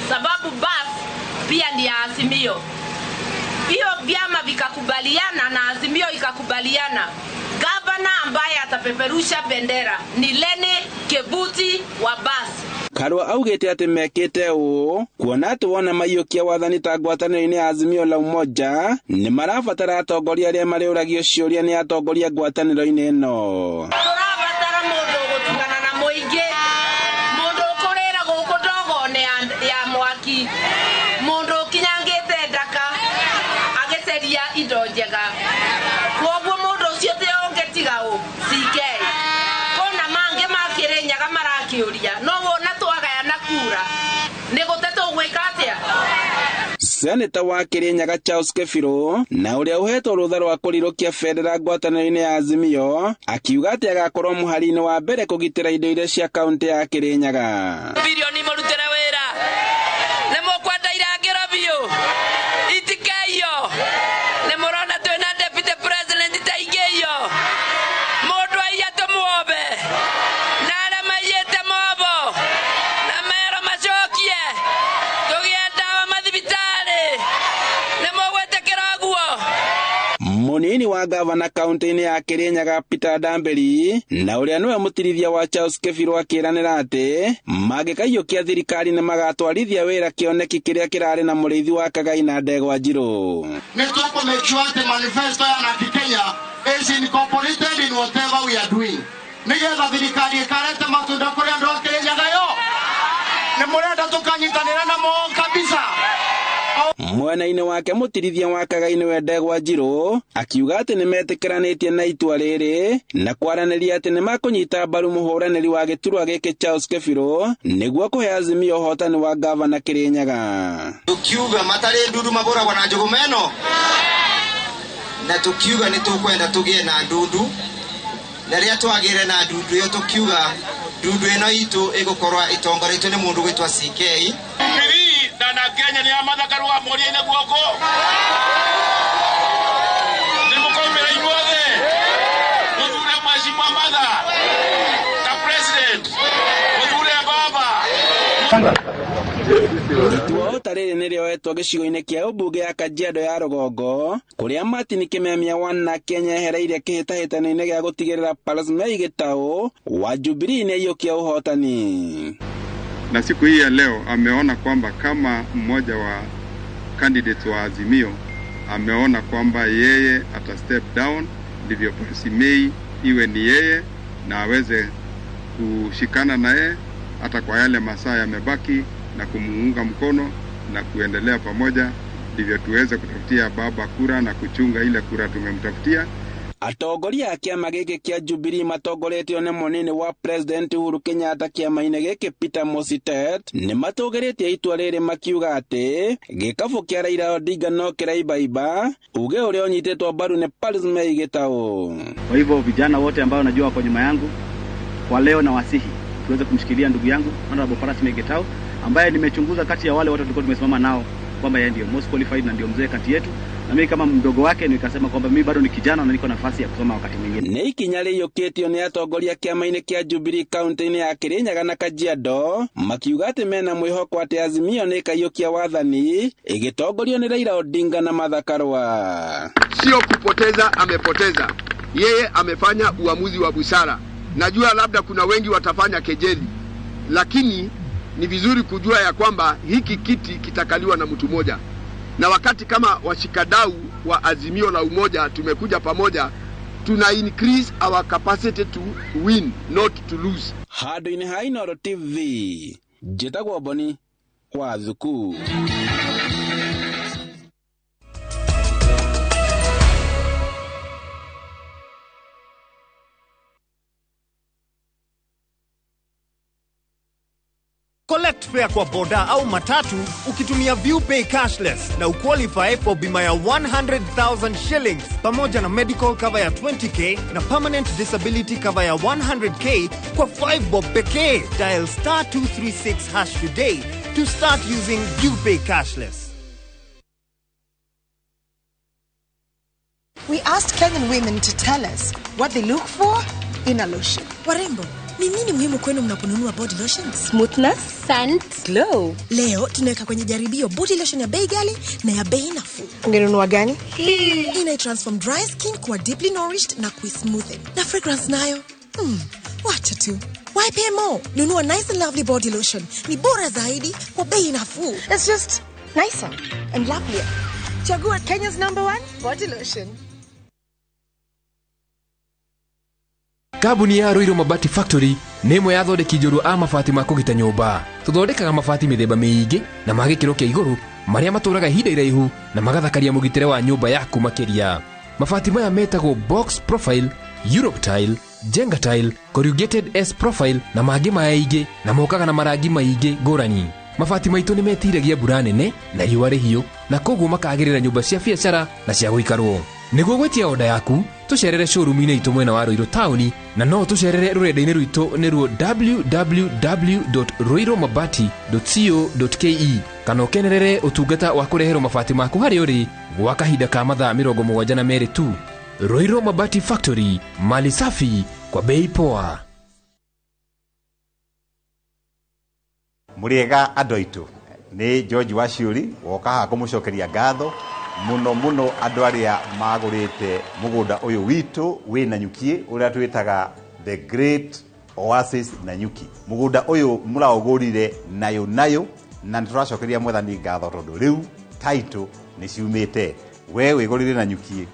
sababu Mbas pia ni ya Azimio. Hiyo vyama vikakubaliana na Azimio ikakubaliana gavana ambaye atapeperusha bendera ni Lene Kebuti wa Mbas. Karua augĩte atĩ mekĩte ũũ kuona atĩ wona maiyũkia wathani ta ngwatanĩro-inĩ ya Azimio la Umoja nĩ marabatara atongoria arĩa marĩũragio ciũria nĩ atongoria ngwatanĩro-inĩ ĩno. Tũrabatara mũndũ gũtungana na mũingĩ, mũndũ ũkũrĩra gũkũ ndogo-inĩ ya mwaki, mũndũ ũkinyangĩte ndaka agĩceria indo njega. Koguo mũndũ ũcio te ũngĩtiga ũ CK kona mangĩ ma Kirinyaga marakĩũria no wona twagayana kura nĩ gũtetwo gwĩka atĩa. Senator wa Kirinyaga Charles Kibiru na ũrĩa ũhetwo rũtha rwa kũrirũkia Fedra ngwatanĩro-inĩ ya Azimio akiuga atĩ agakorwo mũhari-inĩ wa mbere kũgitĩra indo iria cia kaunti ya Kirinyaga. Bilioni mũrutĩre wĩra nĩ mũkwenda irangĩro biũ itikeyo nĩ mũrona twĩna deputy president ta ingĩyo mũndũ aiya tũmuombe na arĩa maiyĩte mobo na mero macokie tũgĩe ndawa mathibitarĩ nĩ mũgwĩtĩkĩra ũguo. Mũnini wa gavana kaunti-inĩ ya Kirinyaga Peter Ndamberi na ũrĩa nĩwe mũtirithia wa Charles Kibiru akĩranĩra atĩ mangĩkaiyũkia thirikari nĩ magatwarithia wĩra kĩoneki kĩrĩa kĩrarĩ na mũrĩithi wa Kagai na Ndegwa Njirũ. Nĩ tũkũ make sure the manifesto ya NARC Kenya is incorporated in whatever we are doing. Nĩgetha thirikari ĩkarete matunda kũrĩ andũ a Kirinyaga yo. Nĩ mũrenda tũkanyitanĩra na mo kabisa. Mwena-inĩ wake mũtirithia wa Kagai nĩwe Ndegwa Njirũ akiuga atĩ nĩ metĩkĩranĩtie na itua rĩrĩ na kwaranĩria atĩ nĩ makũnyita mbaru mũhũranĩri wa gĩturwa gĩkĩ Charles Kibiru nĩguo kũhe Azimio ũhotani wa gavana Kirinyaga. Tukiuga matarĩ ndundu magũragwo na njũgũma ĩno na tukiuga nĩ tũkwenda tũgĩe na ndundu na rĩrĩa twagĩre na ndundu ĩyo tukiuga ndundu ĩno itũ ĩgũkorwo ĩtongoretio nĩ mũndũ gwĩtwa CK. Na Kenya ni Martha Karua moria-inĩ guoko nĩ mũkomera inyuothe mũthure Mheshimiwa Martha ta president mũthure baba. Itua ota rĩrĩ nĩrĩoetwo gĩcigo-inĩ kĩa ũmbunge ya Kajiado ya Rũgongo kũrĩa Martin Kimemia wa NARC Kenya ehereirie kĩhĩtahĩtano-inĩ gĩa gũtigĩrĩra Palesmei Gitau wa Jubilee nĩ aiyũkia ũhotani. Na siku hii ya leo ameona kwamba kama mmoja wa candidates wa Azimio ameona kwamba yeye ata step down ndivyo Palesmei iwe ni yeye na aweze kushikana na yeye hata kwa yale masaa yamebaki na kumuunga mkono na kuendelea pamoja ndivyo tuweze kutafutia baba kura na kuchunga ile kura tumemtafutia. Atongoria a kĩama gĩkĩ kĩa Jubilee matongoretio nĩ mũnini wa President Uhuru Kenyatta kĩama-inĩ gĩkĩ Peter Mositet nĩ matũgĩrĩtie itua rĩrĩ makiuga atĩ gĩkabũ kĩa Raila Odinga no kĩraibaiba uge ũrĩa ũnyitĩtwo mbaru nĩ Palesmei Gitau. Kwa hivyo vijana wote ambao najua wako nyuma yangu kwa leo na wasihi tuweze kumshikilia ndugu yangu Honorable Palesmei Gitau ambaye nimechunguza kati ya wale watu tulikuwa tumesimama nao kwamba yeye ndio most qualified na ndio mzee kati yetu, na mimi kama mdogo wake nikasema kwamba mimi bado ni kijana na niko nafasi ya kusoma wakati mwingine. Nĩ ikinya rĩiyũkĩtio nĩ atongoria kĩama-inĩ kĩa Jubilee kaunti-inĩ ya Kirinyaga na Kajiado makiuga atĩ mena mwĩhoko atĩ Azimio nĩ ĩkaiyũkia wathani ĩgĩtongorio nĩ Raila Odinga na Martha Karua. Sio kupoteza, amepoteza. Yeye amefanya uamuzi wa busara. Najua labda kuna wengi watafanya kejeli, lakini ni vizuri kujua ya kwamba hiki kiti kitakaliwa na mtu mmoja. Na wakati kama washikadau wa Azimio la Umoja tumekuja pamoja, tuna increase our capacity to win, not to lose. Handũ-inĩ ha Inooro TV, njĩtagwo Boni wa Thuku. Collect fare kwa boda au matatu ukitumia ViewPay cashless na uqualify for bima ya 100,000 shillings pamoja na medical cover ya 20k na permanent disability cover ya 100k kwa 5 bob pekee. Dial *236# today to start using ViewPay cashless. We asked Kenyan women to tell us what they look for in a lotion. Warembo, ni nini muhimu kwenu mnaponunua body lotions? Smoothness, scent, glow. Leo tunaweka kwenye jaribio body lotion ya bei ghali na ya bei nafuu. Ungenunua gani? Ina transform dry skin kuwa deeply nourished na smoothen. Na fragrance nayo. Wacha tu. Why pay more? Nunua nice and lovely body lotion. Ni bora zaidi kwa bei nafuu. It's just nicer and lovelier. Chagua Kenya's #1 body lotion. Kabuni ya Ruiru Mabati Factory nĩ ĩmwe ya thondeki njũru a mabati ma kũgita nyũmba. Tũthondekaga mabati mĩthemba mĩingĩ na ma gĩkĩro kĩa igũrũ marĩa matũraga ihinda iraihu na magathakaria mũgitĩre wa nyũmba yaku makĩria. Mabati maya metagwo box profile, Europe tile, Jenga tile, corrugated S profile na mangĩ maingĩ na mokaga na marangi maingĩ ngũrani. Mabati maitũ nĩ metiragia mbura nene na riũa rĩhiũ na koguo makagĩrĩra nyũmba cia biacara na cia gũikarwo. Nĩguo gwetia oda yaku, tucerere showroom-inĩ itũ mwena wa Ruiru Town na no tucerere rũrenda-inĩ rwitũ nĩruo www.ruiromabati.co.ke kana ũkenerere ũtungata wa kũreherwo mabati maku harĩa ũrĩ gwa kahinda ka mathaa 72 tu. Ruiru Mabati Factory, mali safi kwa bei poa. Muriega andũ aitũ, nĩ George Waciuri woka haha kũmũcokeria ngatho muno andũ arĩa magũrĩte mũgũnda ũyũ witũ wĩ Nanyuki ũrĩa twĩtaga The Great Oasis Nanyuki. Mũgũnda ũyũ mũraũgũrire nayo na nĩtũracokeria mwathani ngatho tondũ rĩu title nĩ ciumĩte. We wĩgũrire Nanyuki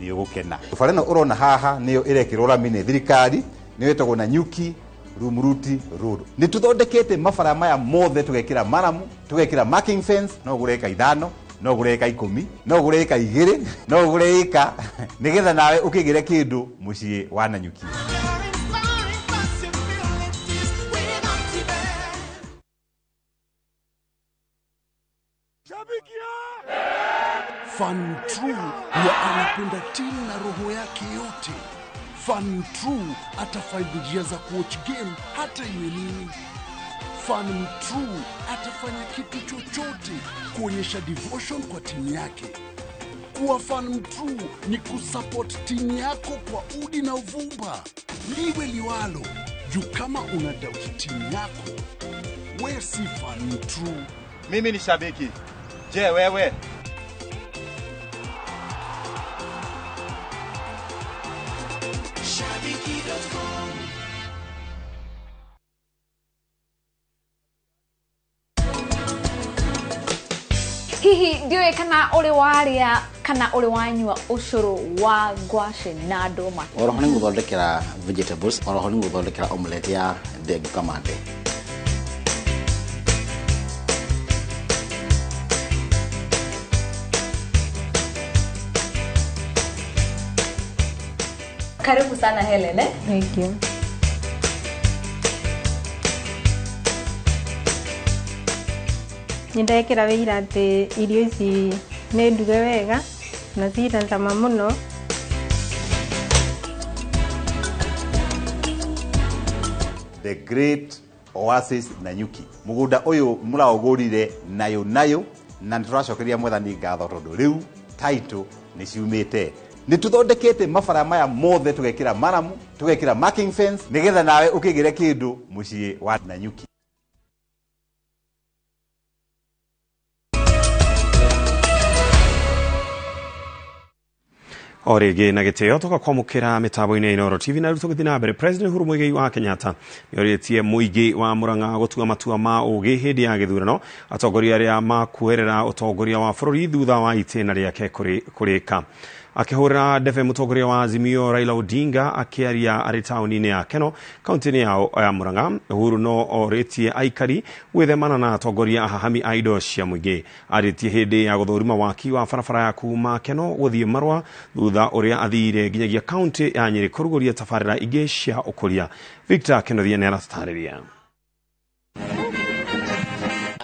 nĩ ũgũkena. Bara ĩno ũrona haha nĩyo ĩrekĩrwo rami nĩ thirikari, nĩyo ĩtagwo Nanyuki Rumuruti Road. Nĩ tũthondekete mabara maya mothe tũgekĩra maramu, tũgekĩra marking fence, no ũgũre eka 5, no ũgũre eka 10, no ũgũre eka 2, no ũgũre eka nĩgetha nawe ũkĩgĩre kĩndũ mũciĩ wa Nanyuki. Fan True huwa anapenda timu na roho yake yote. Fan True atafind njia za kuwatch game hata iwe nini. Fan True atafanya kitu chochote kuonyesha devotion kwa timu yake. Kuwa Fan True ni kusupport timu yako kwa udi na uvumba. Liwe liwalo, juu kama una doubt timu yako, we si Fan True. Mimi ni shabiki. Je, wewe? Hihi ndiwe kana uri waria kana uri wanyua ucuru wa ngwacĩ na ndũma? Oroho ni guthondekera vegetables, oroho ni guthondekera omelette ya ndegu kamande. Karibu sana Helen. Thank you. Nindekera wĩira atĩ irio ici nĩ nduge wega na cina cama mũno. The Great Oasis Nanyuki. Mũgũnda ũyũ mũraũgũrire nayo na nĩtũracokeria mwathani ngatho tondũ rĩu title nĩ ciumĩte. Nĩ tũthondekete mabara maya mothe tũgekĩra maramu, tũgekĩra marking fence nĩgetha nawe ũkĩgĩre kĩndũ mũciĩ wa Nanyuki. Orege na giteo toka kwamukira mitambo-ini ya Inooro TV na rutuguthi na mbere. President Uhuru Muigai wa Kenyatta nĩorĩtie mũingĩ wa Murang'a gũtua matua ma ũgĩ hĩndĩ ya gĩthurano, atongoria arĩa makuerera ũtongoria wa bũrũri thutha wa itĩna rĩake kũrĩka. Akihũrĩra ndebe mũtongoria wa Azimio Raila Odinga akĩaria arĩ taũni-inĩ ya Keno kaunti-inĩ ya Murang'a, Uhuru no orĩtie aikari gwĩthemana na atongoria ahahami a indo cia mũingĩ. Arĩtie hĩndĩ ya gũthũrima waki wa barabara ya kuma Keno gũthiĩ Marua thutha ũrĩa athire nginyagia kaunti ya Nyeri kũrugũria tabarĩra ingĩ cia ũkũria. Victor Kenothia nĩaratarĩria.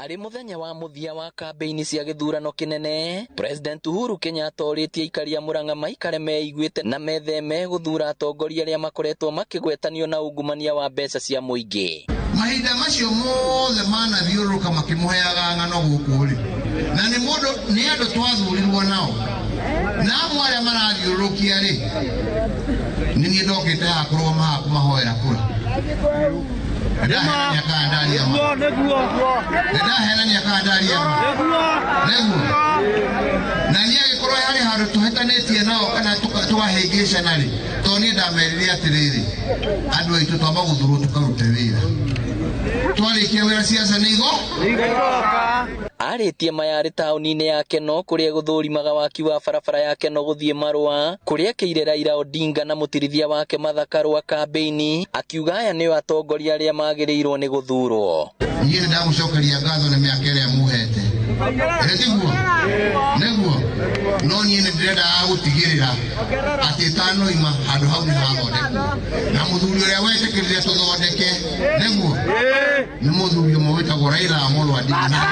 Arĩ muthenya wa muthia wa kampeini cia gĩthurano kĩnene, President Uhuru Kenyatta orĩtie aikari a Murang'a maikare meiguĩte na metheme gũthura atongoria arĩa makoretwo makĩgwetanio na ungumania wa mbeca cia mũingĩ. Mahinda macio mothe manathiũrũrũka makĩmũheaga ng'ano gũkũ rĩ, na nĩ andũ twathurirwo nao, na amwe arĩa marathiũrũrũkia rĩ, nĩ niĩ ndokĩte haha kũrũgama kũmahoera kura. Ndahenania kandaria neguo na niĩ agĩkorwo harĩ handũ tũhetanĩtie nao kana tũkahĩngĩcana rĩ, tondũ niĩ ndamerire atĩrĩrĩ, andũ aitũ twamba gũthurwo tũkarute wĩra, twarĩkia wĩra ciaca nĩ igoka. Arĩtie maya arĩ taũni-inĩ ya Keno kũrĩa gũthũrimaga waki wa barabara ya Keno gũthiĩ Marua, kũrĩa kĩire Raila Odinga na mũtirithia wake mathakarwa kampeini, akiuga aya nĩo atongoria arĩa magĩrĩirwo nĩ gũthurwo. Niĩ nĩ ndamũcokeria ngatho nĩ mĩaka ĩrĩa muhete, tiguo nĩguo, no niĩ nĩ ndĩrenda gũtigĩrĩra atĩ itanoima handũ hau nĩ hathondekwo, na mũthuri ũrĩa wetĩkĩrire tũthondeke nĩguo nĩ mũthuri ũmwe wĩtagwo Raila Amolo Odinga.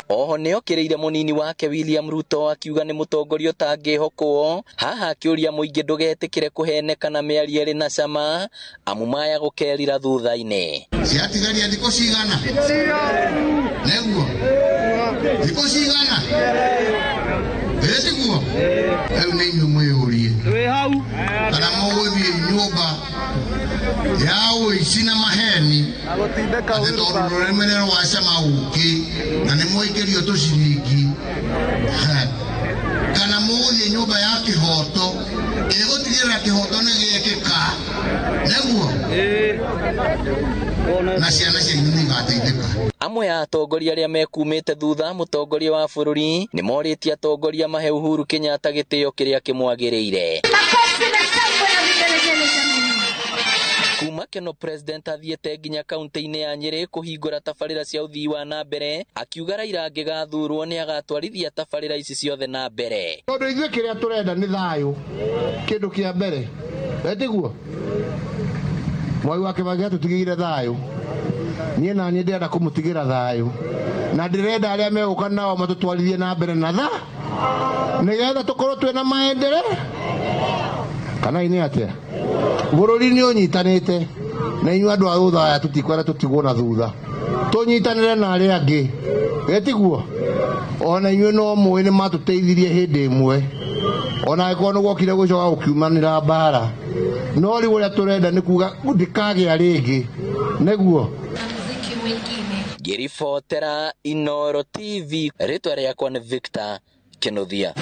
Oho nĩokĩrĩire mũnini wake William Ruto akiuga nĩ mũtongoria ũtangĩhokwo, haha akĩũria mũingĩ ndũgetĩkĩre kũheneka na mĩario ĩrĩ na cama, amu maya gũkerira thutha-inĩ. Ciatigaria thikũ cigana nĩguo thikũ cigana tiguo, rĩu nĩ inyuĩ mwĩyũrie kana mũgũthiĩ nyũmba ya ũici na maheni atĩ tondũ rũrĩmĩ nĩ rwa cama ũkĩ na nĩ mwĩkĩrio tũciringi, kana mũgũthiĩ nyũmba ya kĩhoto ĩgũtigĩrĩra kĩhoto nĩ gĩekĩka nĩguo na ciana cianyu nĩ igateithĩka. Amwe ya atongoria arĩa mekumĩte thutha mũtongoria wa bũrũri nĩ morĩtie atongoria mahe Uhuru Kenyatta gĩtĩo kĩrĩa kĩmwagĩrĩire. Kuma Keno President athiĩte nginya kaunti-inĩ ya Nyeri kũhingũra tabarĩra cia ũthii wa na mbere, akiuga Raila angĩgathurwo nĩ agatwarithia tabarĩra ici ciothe na mbere. Tondũ ithuĩ kĩrĩa tũrenda nĩ thayũ, kĩndũ kĩa mbere tiguo, Mwai wa Kĩbakĩ atũtigĩire thayũ, niĩ na niĩ ndĩrenda kũmũtigĩra thayũ, na ndĩrenda arĩa megũka nao matũtwarithie na mbere na tha nĩgetha tũkorwo twĩna maendeleo kana ini atĩa. Bũrũri nĩ ũnyitanĩte na inyuĩ andũ a ũthaya tũtikwenda tũtigwo na thutha, tũnyitanĩre na arĩa angĩ tiguo. Ona inyuĩ no mũĩ nĩ matũteithirie hĩndĩ ĩmwe, ona angĩkorwo nĩ gwokire gũcoka gũkiumanĩra mbara, no rĩu ũrĩa tũrenda nĩ kuga ndĩkagĩa rĩngĩ nĩguo. Ngĩribotera Inooro TV, rĩtwa rĩakwa nĩ Victor Kenothia.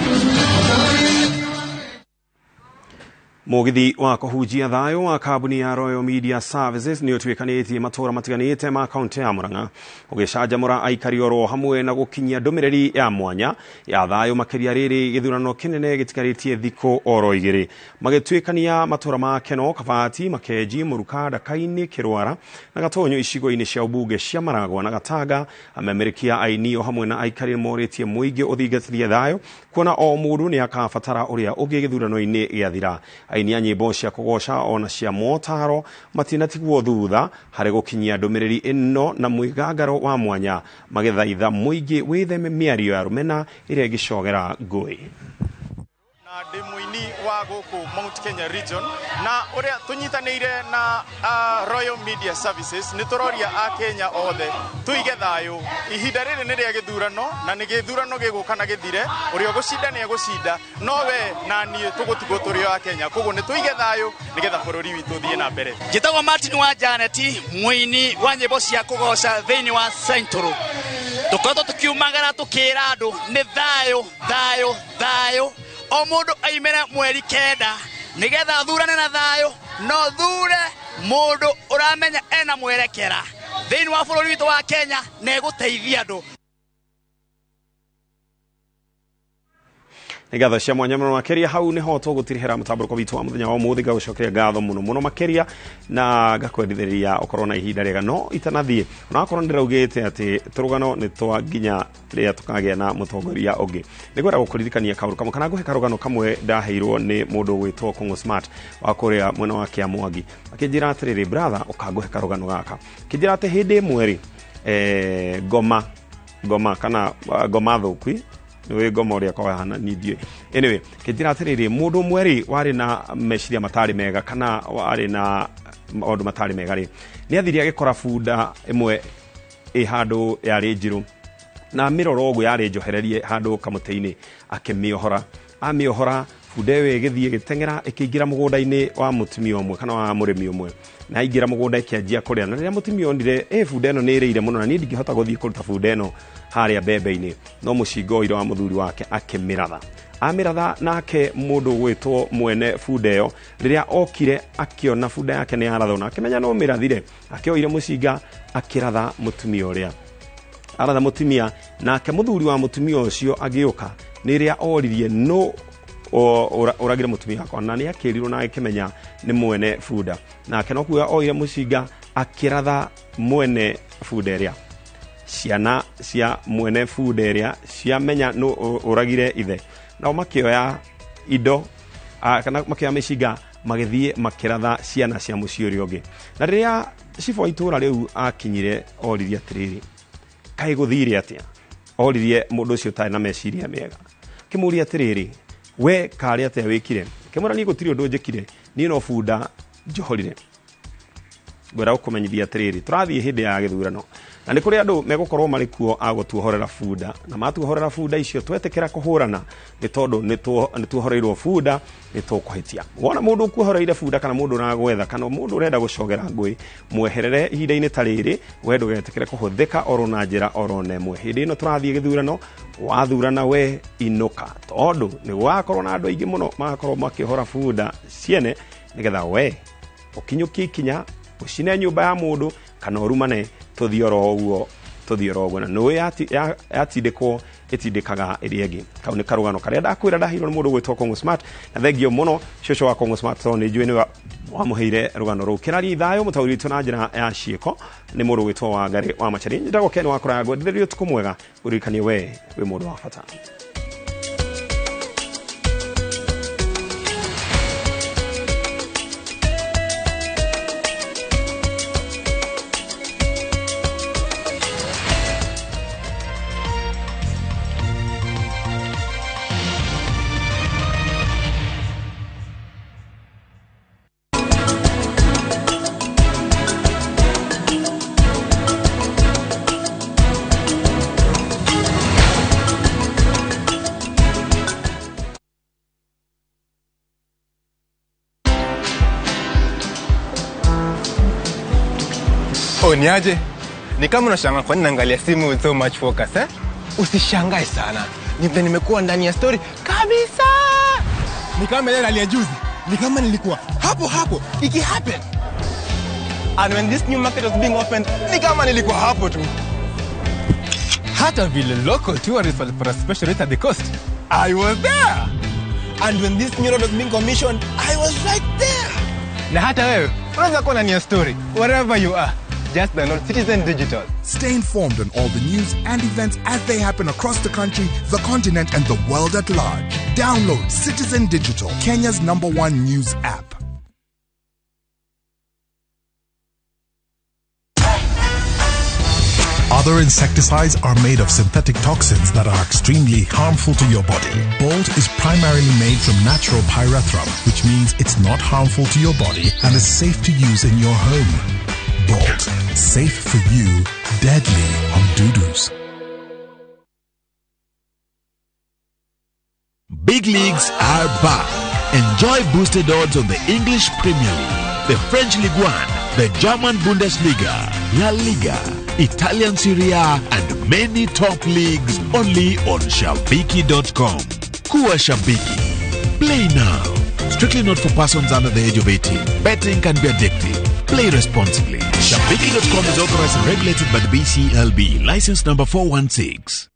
Mũgithi wa kũhunjia thayũ wa kambuni ya Royal Media Services nĩ ũtuĩkanĩtie matũũra matiganĩte ma kaunti ya Murang'a, ũgĩcanjamũra aikari oro hamwe na gũkinyia ndũmĩrĩri ya mwanya ya thayũ makĩria rĩrĩ gĩthurano kĩnene gĩtigarĩtie thikũ oro igĩrĩ. Magĩtuĩkania matũũra ma Keno, Kabati, Makenji, Mũruka, Ndaka-inĩ, Kĩrwara na Gatonyo icigo-inĩ cia ũmbunge cia Maragwa na Gatanga. Amemerekia aini o hamwe na aikari morĩtie mũingĩ ũthingatithie thayũ, kuona o mũndũ nĩ akabatara ũrĩa ũngĩ gĩthurano-inĩ gĩathira. Aini a nyĩmbo cia kũgoca ona cia motaro matinatigwo thutha harĩ gũkinyia ndũmĩrĩri ĩno na mwĩgangaro wa mwanya, magĩthaitha mũingĩ wĩtheme mĩario ya rũmena ĩrĩa ĩngĩcogera ngũĩ. Na ndĩ mũini wa gũkũ Mount Kenya region na ũrĩa tũnyitanĩire na Royal Thayo Media Services nĩ tũroria a Kenya othe tuige thayo ihinda rĩrĩ nĩ rĩa gĩthurano na nĩ gĩthurano gĩgũka na gĩthire ũrĩa ũgũcinda nĩ egũcinda no we na niĩ tũgũtigwo tũrĩ a Kenya koguo nĩ tuige thayo nĩgetha bũrũri witũ ũthiĩ na mbere. Njĩtagwo Martin wa Janeti mũini wa nyĩmbo cia kũgoca thĩinĩ wa Central. Tũkoretwo tũkiumagara tũkĩra andũ nĩ thayo thayo thayo o mũndũ aimĩre mweri kenda nĩgetha thurane na thayo no thure mũndũ ũramenya ena mwerekera thĩinĩ wa bũrũri witũ wa Kenya na egũteithia andũ. Ngatho cia mwanya mũno makeria hau niho tũgũtirihera mũtambuko witũ wa mũthenya wa ũmũthĩ gagũcokeria ngatho mũno makeria na gakwendithĩria okorwo na ihinda rĩega no itanathie ona akorwo ndĩraugĩte atĩ tũrũgano nĩ twa nginya rĩrĩa tũkagĩa na mũtongoria ũngĩ nĩgwenda gũkũririkania kaũndũ kamwe kana ngũhe karũgano kamwe ndaheirwo nĩ mũndũ gwĩtwo Kongo Smart wa kũrĩa mwena wa Kĩamwangi akĩnjĩra atĩrĩrĩ brother ũkangũhe karũgano gaka akĩnjĩra atĩ hĩndĩ ĩmwe rĩ ngoma kana ngoma thũku nĩ ngoma ũrĩa kwahana nithio anyway kĩnjĩra atĩrĩrĩ mũndũ ũmwe rĩ warĩ na meciria matarĩ mega kana warĩ na maũndũ matarĩ mega rĩ nĩ athire agĩkora bunda ĩmwe handũ yarĩ njirũ na mĩroro ũguo yarĩ njohererie handũ kamũtĩ-inĩ akĩmĩohora amĩohora bunda ĩyo ĩgĩthiĩ gĩteng'era ĩkĩingĩra mũgũnda-inĩ wa mũtumia ũmwe kana wa mũrĩmi ũmwe na aingĩra mũgũnda ĩkĩanjia kũrĩa na rĩrĩa mũtumia onire bunda ĩno nĩ ĩrĩire mũno na niĩ ndingĩhota gũthiĩ kũruta bunda ĩno harĩa mbembe-inĩ no mũcinga ũira wa mũthuri wake amĩratha nake mũndũ gwĩtwo mwene bunda ĩyo rĩrĩa okire akĩona bunda yake nĩ yarathwo na akĩmenya no mĩrathire akĩoire mũcinga akĩratha mũtumia ũrĩa aratha mũtumia nake mũthuri wa mũtumia ũcio agĩũka nĩ rĩrĩa oririe no ũragire mũtumia wakwa na nĩ akĩrirwo na akĩmenya nĩ mwene bunda nake no kuga oire mũcinga akĩratha mwene bunda ĩrĩa ciana cia mwene bunda ĩrĩa ciamenya no ũragire ithe nao makĩoya indo kana makĩoya mĩcinga magĩthiĩ makĩratha ciana cia mũciĩ ũrĩa ũngĩ na rĩrĩa cibũ wa itũũra rĩu akinyire oririe atĩrĩrĩ kaĩ gũthire atĩa oririe mũndũ ũcio ũtarĩ na meciria mega kĩmũria atĩrĩrĩ we karĩ atĩa wĩkire kĩmũra niĩ gũtirĩ ũndũ njĩkire niĩ no bunda njohorire ngwĩra gũkũmenyithia atĩrĩrĩ tũrathiĩ hĩndĩ ya gĩthurano na nĩ kũrĩ andũ megũkorwo marĩ kuo agũtuohorera bunda na matuohorera bunda icio twetĩkĩra kũhũrana nĩ tondũ nĩ tuohoreirwo bunda nĩ tũkũhĩtia wona mũndũ ukuohoreire bunda kana mũndũ ũragwetha kana mũndũ ũrenda gũcogera ngũĩ mweherere ihinda-inĩ ta rĩrĩ we ndũgetĩkĩre kũhũthĩka oro na njĩra oro na ĩmwe hĩndĩ ĩno tũrathiĩ gĩthurano wathurana we inũka tondũ nĩ gũgakorwo na andũ aingĩ mũno magakorwo makĩhora bunda ciene nĩgetha we ũkinyũkie ikinya ũcine nyũmba ya mũndũ kana ũrumane tũthiĩ oro ũguo na nĩ yatindĩkwo ĩtindĩkaga ĩrĩa ĩngĩ kau nĩ karũgano karĩa ndakwĩra ndaheirwo nĩ mũndũ gwĩtwo Kongo Smart na thengio mũno cũcũ wa Kongo Smart tondũ nĩ njũĩ nĩ wamũheire rũgano rũu kĩraria thayo mũtaũri witũ na njĩra ya ciĩko nĩ mũndũ gwĩtwo wa Ngarĩ wa Macari ndagũkene wa kũraya ngwendithĩrio ũtukũ mwega ũririkanie we wĩ mũndũ wa bata. Niaje? Ni kama unashangaa kwa nini naangalia simu with so much focus eh? Usishangae sana. Nimekuwa ndani ya story kabisa. Ni kama ile hali ya juzi. Ni kama nilikuwa hapo iki happen. And when this new market was being opened, ni kama nilikuwa hapo tu. Hata vile local tourists for a special rate at the coast, I was there. And when this new road was being commissioned, I was right there. Na hata wewe, unaweza kuwa ndani ya story wherever you are. Just download Citizen Digital. Stay informed on all the news and events as they happen across the country, the continent, and the world at large. Download Citizen Digital, Kenya's #1 news app. Other insecticides are made of synthetic toxins that are extremely harmful to your body. Bolt is primarily made from natural pyrethrum, which means it's not harmful to your body and is safe to use in your home. Safe for you, deadly on doo-doos. Big leagues are back. Enjoy boosted odds on the English Premier League, the French Ligue 1, the German Bundesliga, La Liga, Italian Serie A, and many top leagues only on Shabiki.com. Kuwa Shabiki. Play now. Strictly not for persons under the age of 18. Betting can be addictive. Play responsibly. Shabiki.com is authorized and regulated by the BCLB. License number 416.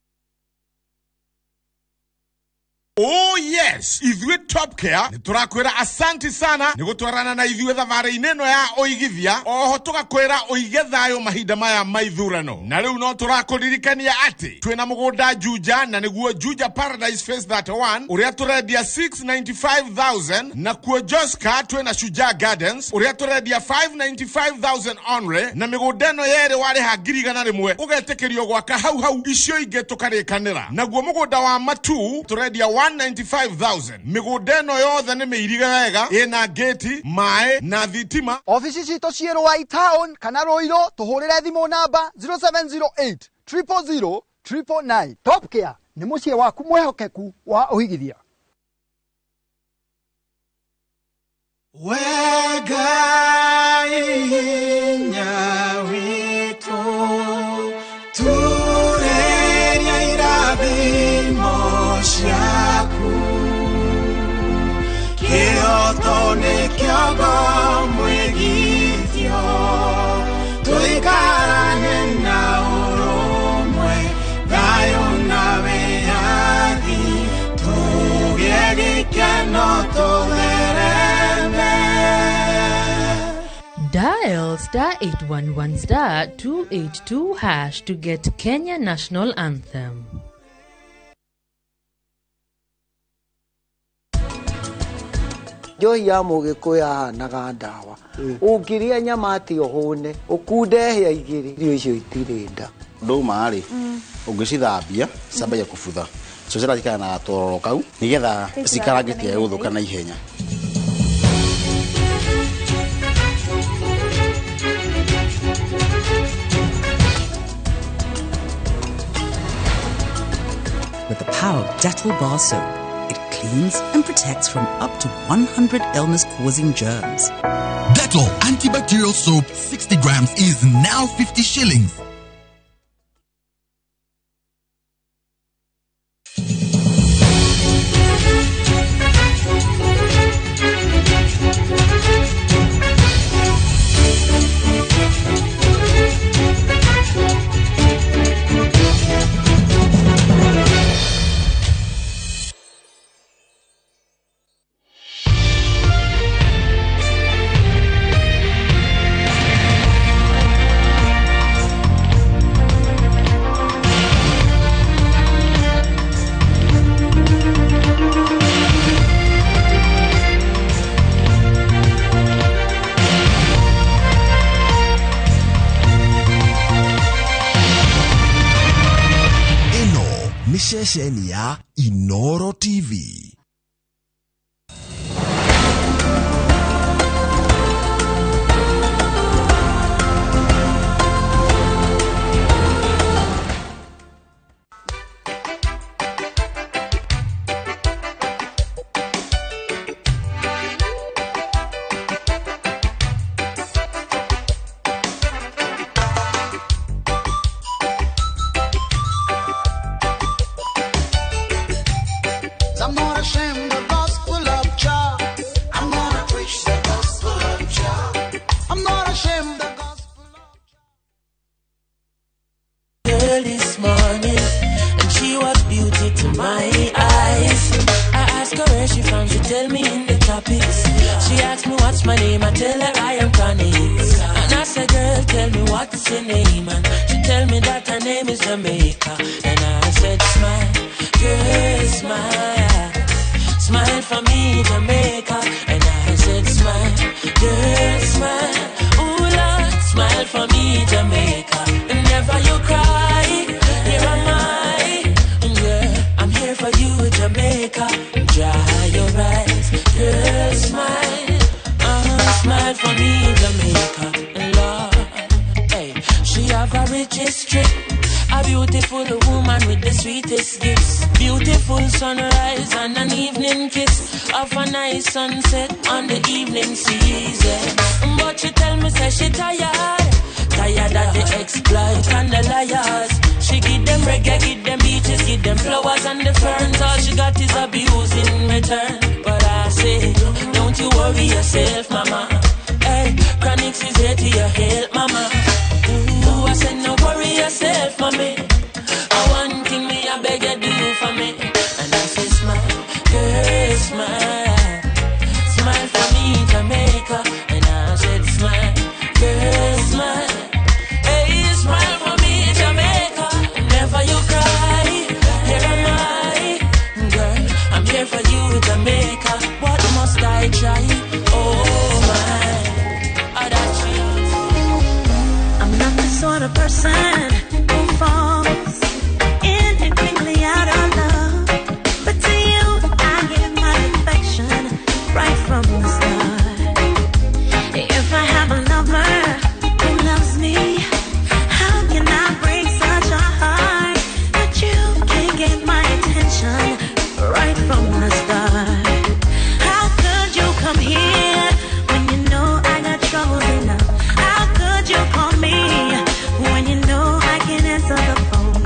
Oh yes, Idwe Top Care niturakwira asanti sana nigutwarana na Idwe thavara ineno ya oigithia oho tugakwira oigethayo mahinda maya maithurano na riu no turakuririkania ati twina mugunda Juja na niguo Juja Paradise Phase 31 uria turendia 695,000 na kuo Joska twina Shujaa Gardens uria turendia 595,000 onre na migunda no yere wari hangirigana rimwe ugetekerio gwaka hau icio inge tukarikanira naguo mugunda wa Matu turendia 195,000. Migudeno yothe ni meiriga wega ina gate mae na thitima. Ofisi cito ciero wa town kana Roiro tuhurire thimu namba 0708 000 999. Top Care ni mucie waku mwehokeku wa uhigithia. Wega inyawito tureria irathimo ciaku kioto ni kiogo mwigithio tuikarane na urumwe thayo na wiathi tugie gikeno tughereme. Dial *811*282# to get Kenya National Anthem. Johi ya Mugikuya hanaga ndawa. Ungiria nyama ati ohone, ukundehia igiri. Irio icio itirenda. Nduma ari. Ungicithambia, camba ya kubutha. So cirathikana na tororo kau, nigetha cikarangite ya guthuka na ihenya. With the power of Dettol Bar Soap, it cleans and protects from up to 100 illness-causing germs. Dettol antibacterial soap 60 grams is now 50 shillings. Sesheni ya Inooro TV. Smile for me, Jamaica, Lord. Hey, richest trip. A beautiful woman with the sweetest gifts. Beautiful sunrise and an evening kiss of a nice sunset on the evening season. But she tell me say she tired. Tired of the exploit and the liars. She give them reggae, give them beaches, give them flowers and the ferns. All she got is abuse in return. But I say, don't you worry yourself, mama. Hey, Chronix is here to your help, mama. Ooh, I said, no worry yourself, mommy. One thing me, I beg you do for me. And I say, smile, girl, smile. Smile for me, Jamaica. And I said, smile, girl, smile. Hey, smile for me, Jamaica. Never you cry, here am I. Girl, I'm here for you, Jamaica. What must I try? Oh my, I'm not the sort of person who falls in and quickly out of love. But to you, I give my affection right from the start. If I have a lover who loves me, how can I break such a heart? But you can get my attention right from the start. How could you come here when you know I got troubles enough? How could you call me when you know I can't answer the phone?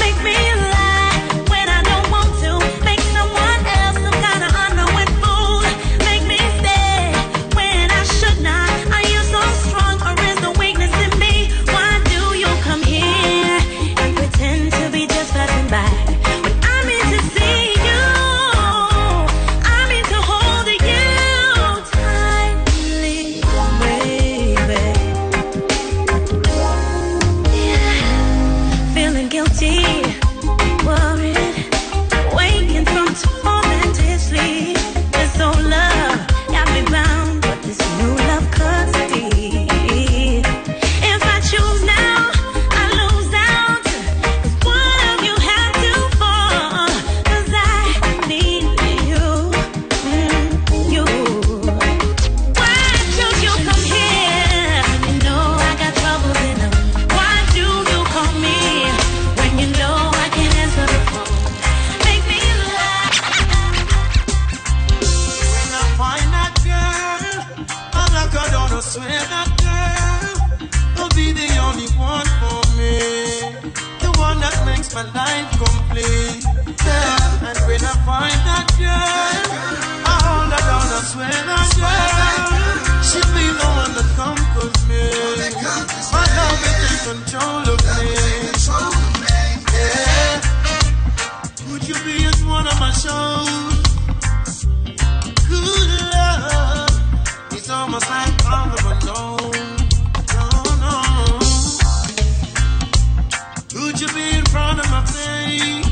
Make me lie when I don't want to. Make someone else some kind of unknown fool. Make me stay when I should not. Are you so strong or is the weakness in me? Why do you come here and pretend to be just passing by? When I mean to see you, I mean to hold you tightly, baby. Feeling guilty, worried, waking from tormented sleep. This old love got me bound, but this new love cuts deep. If I choose now, I lose out. 'Cause one of you had to fall. 'Cause I need you, you. Why don't you come here when you know I got troubles enough? Why do you call me when you know I can't answer the phone? Make me laugh. When I find that girl, I'm like I don't swear that girl will be the only one for me, the one that makes my life complete. Yeah. And when I find that girl, I hold her down, I swear that girl, she'll be the one that conquers me. My love will take control of me. Yeah. Would you be as one of my shows? Good love, it's almost like all of alone. No, no. Could you be in front of my face?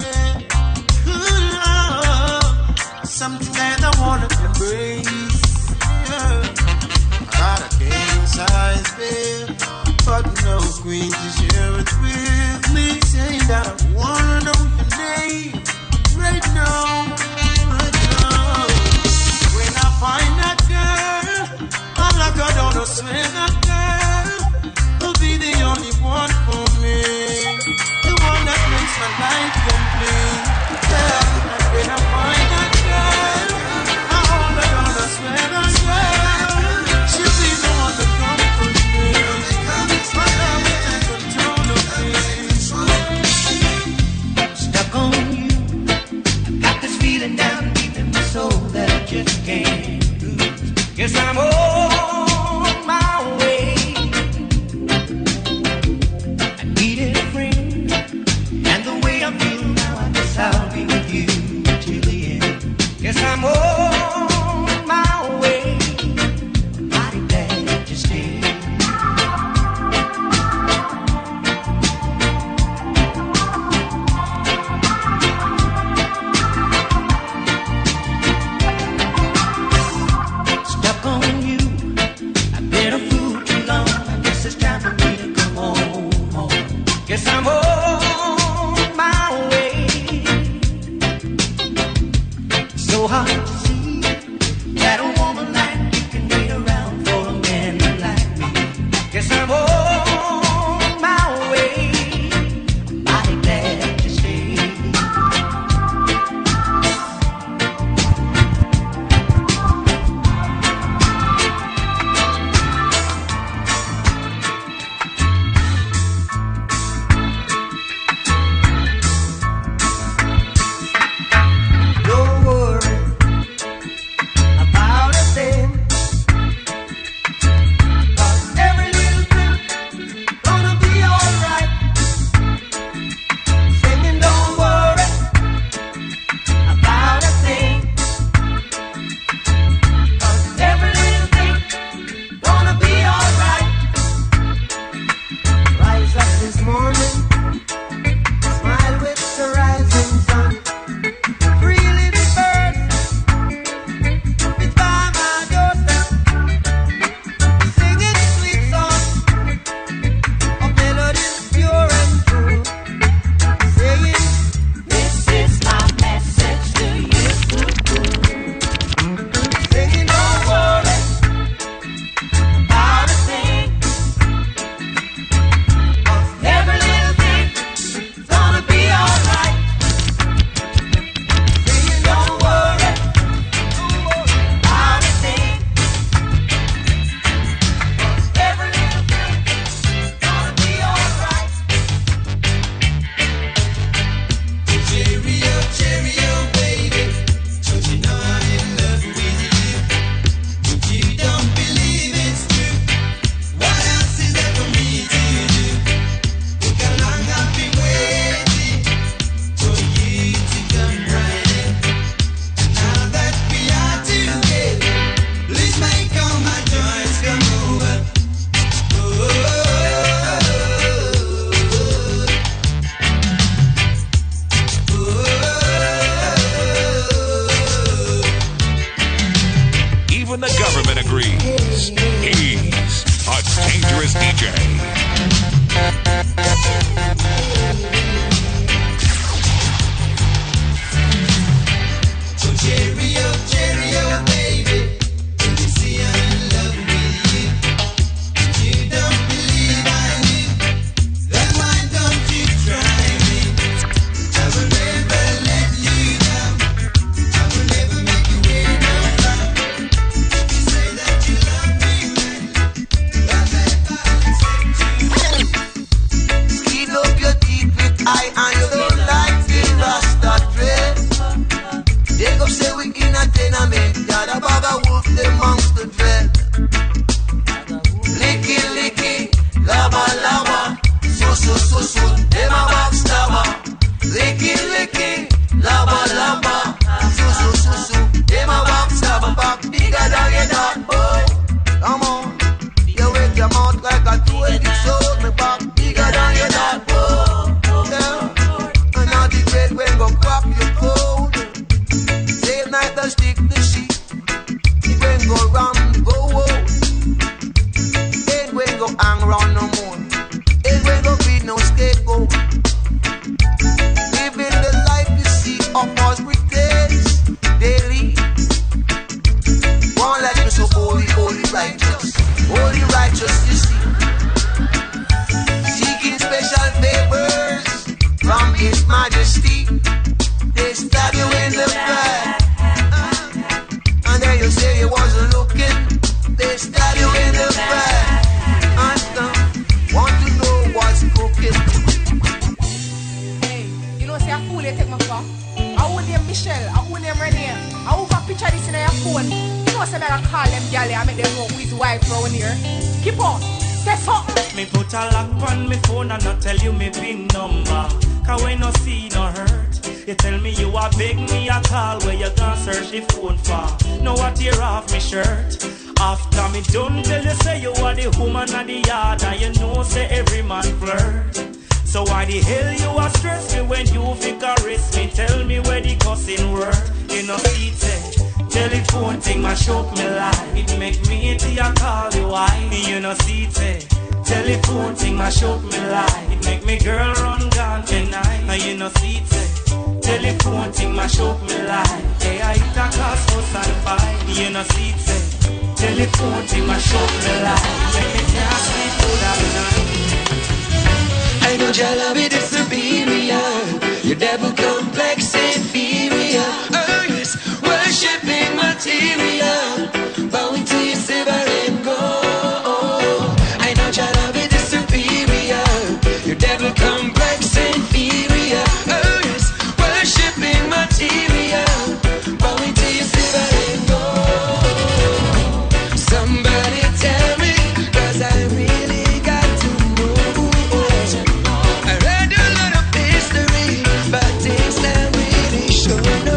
Yeah. Good love, something that I wanna embrace. Yeah. I got a king size bed, but no queen to share it with me. Saying that I wanna know your name right now, right now. When I find that girl, I'm like I don't swear that girl will be the only one for me, the one that makes my life complete. Yeah. And when I find that girl, I hold her down, I swear that girl, she'll be the one that comforts me. My love will take control. DJ. Cheerio, baby. You see I'm in love with you. You don't believe I live. Then why don't you try me? I will never let you down. I will never make you wait no time. You say that you love me, well, Skin up your teeth with eye and you don't like the Rasta dress. They go say we in a tenement, got a bag of wolf, the monster dread. Licky, lava, so, them a backstabber. Licky, lava, so, them a backstabber. Back bigger than your dad, boy. Come on, you wet your mouth like a 2-edged sword. Me back bigger than your dad, boy. Yeah, and now the dread when go crap your cold. Same night I stick the sheet. It when go round, go out. It when go hang round no more. It when go be no scapegoat. Living the life you see of us pretends daily. One like me so holy, righteous, you see. Seeking special favors from His Majesty. They stab you in the back. And then you say you wasn't looking. They stab you in the back. And want to know what's cooking. Hey, you know say a fool you take my phone. I won't name Michelle, I won't name Renee. I won't picture this in your phone. You know say I call them galley and make them know who his wife around here. Keep on, say something. Me put a lock on me phone and not tell you me pin number. Cause when no see no hurt, you tell me you are beg me a call where you can search the phone for. Know what tear off me shirt. After me done tell you say you are the woman of the yard and you know say every man flirt. So why the hell you are stress me when you fake arrest me? Tell me where the cussing word. You know see say telephone thing mash up me life. It make me into your call you why. You know see say telephone thing mash up me life. It make me girl run gone tonight. Now you know see say telephone thing mash up me life. Hey, I hit a class house and fight. You know see say telephone thing mash up me life. Make me can't sleep through that night. I know your love it is superior. Your devil complex inferior. Earth worshipping material. Bowing to your silver and gold. I know your love it is superior. Your devil complex inferior. Earth worshipping material. Bowing to your silver and gold. Somebody tell me, 'cause I really got to know. I read a lot of history, but things not really sure. No.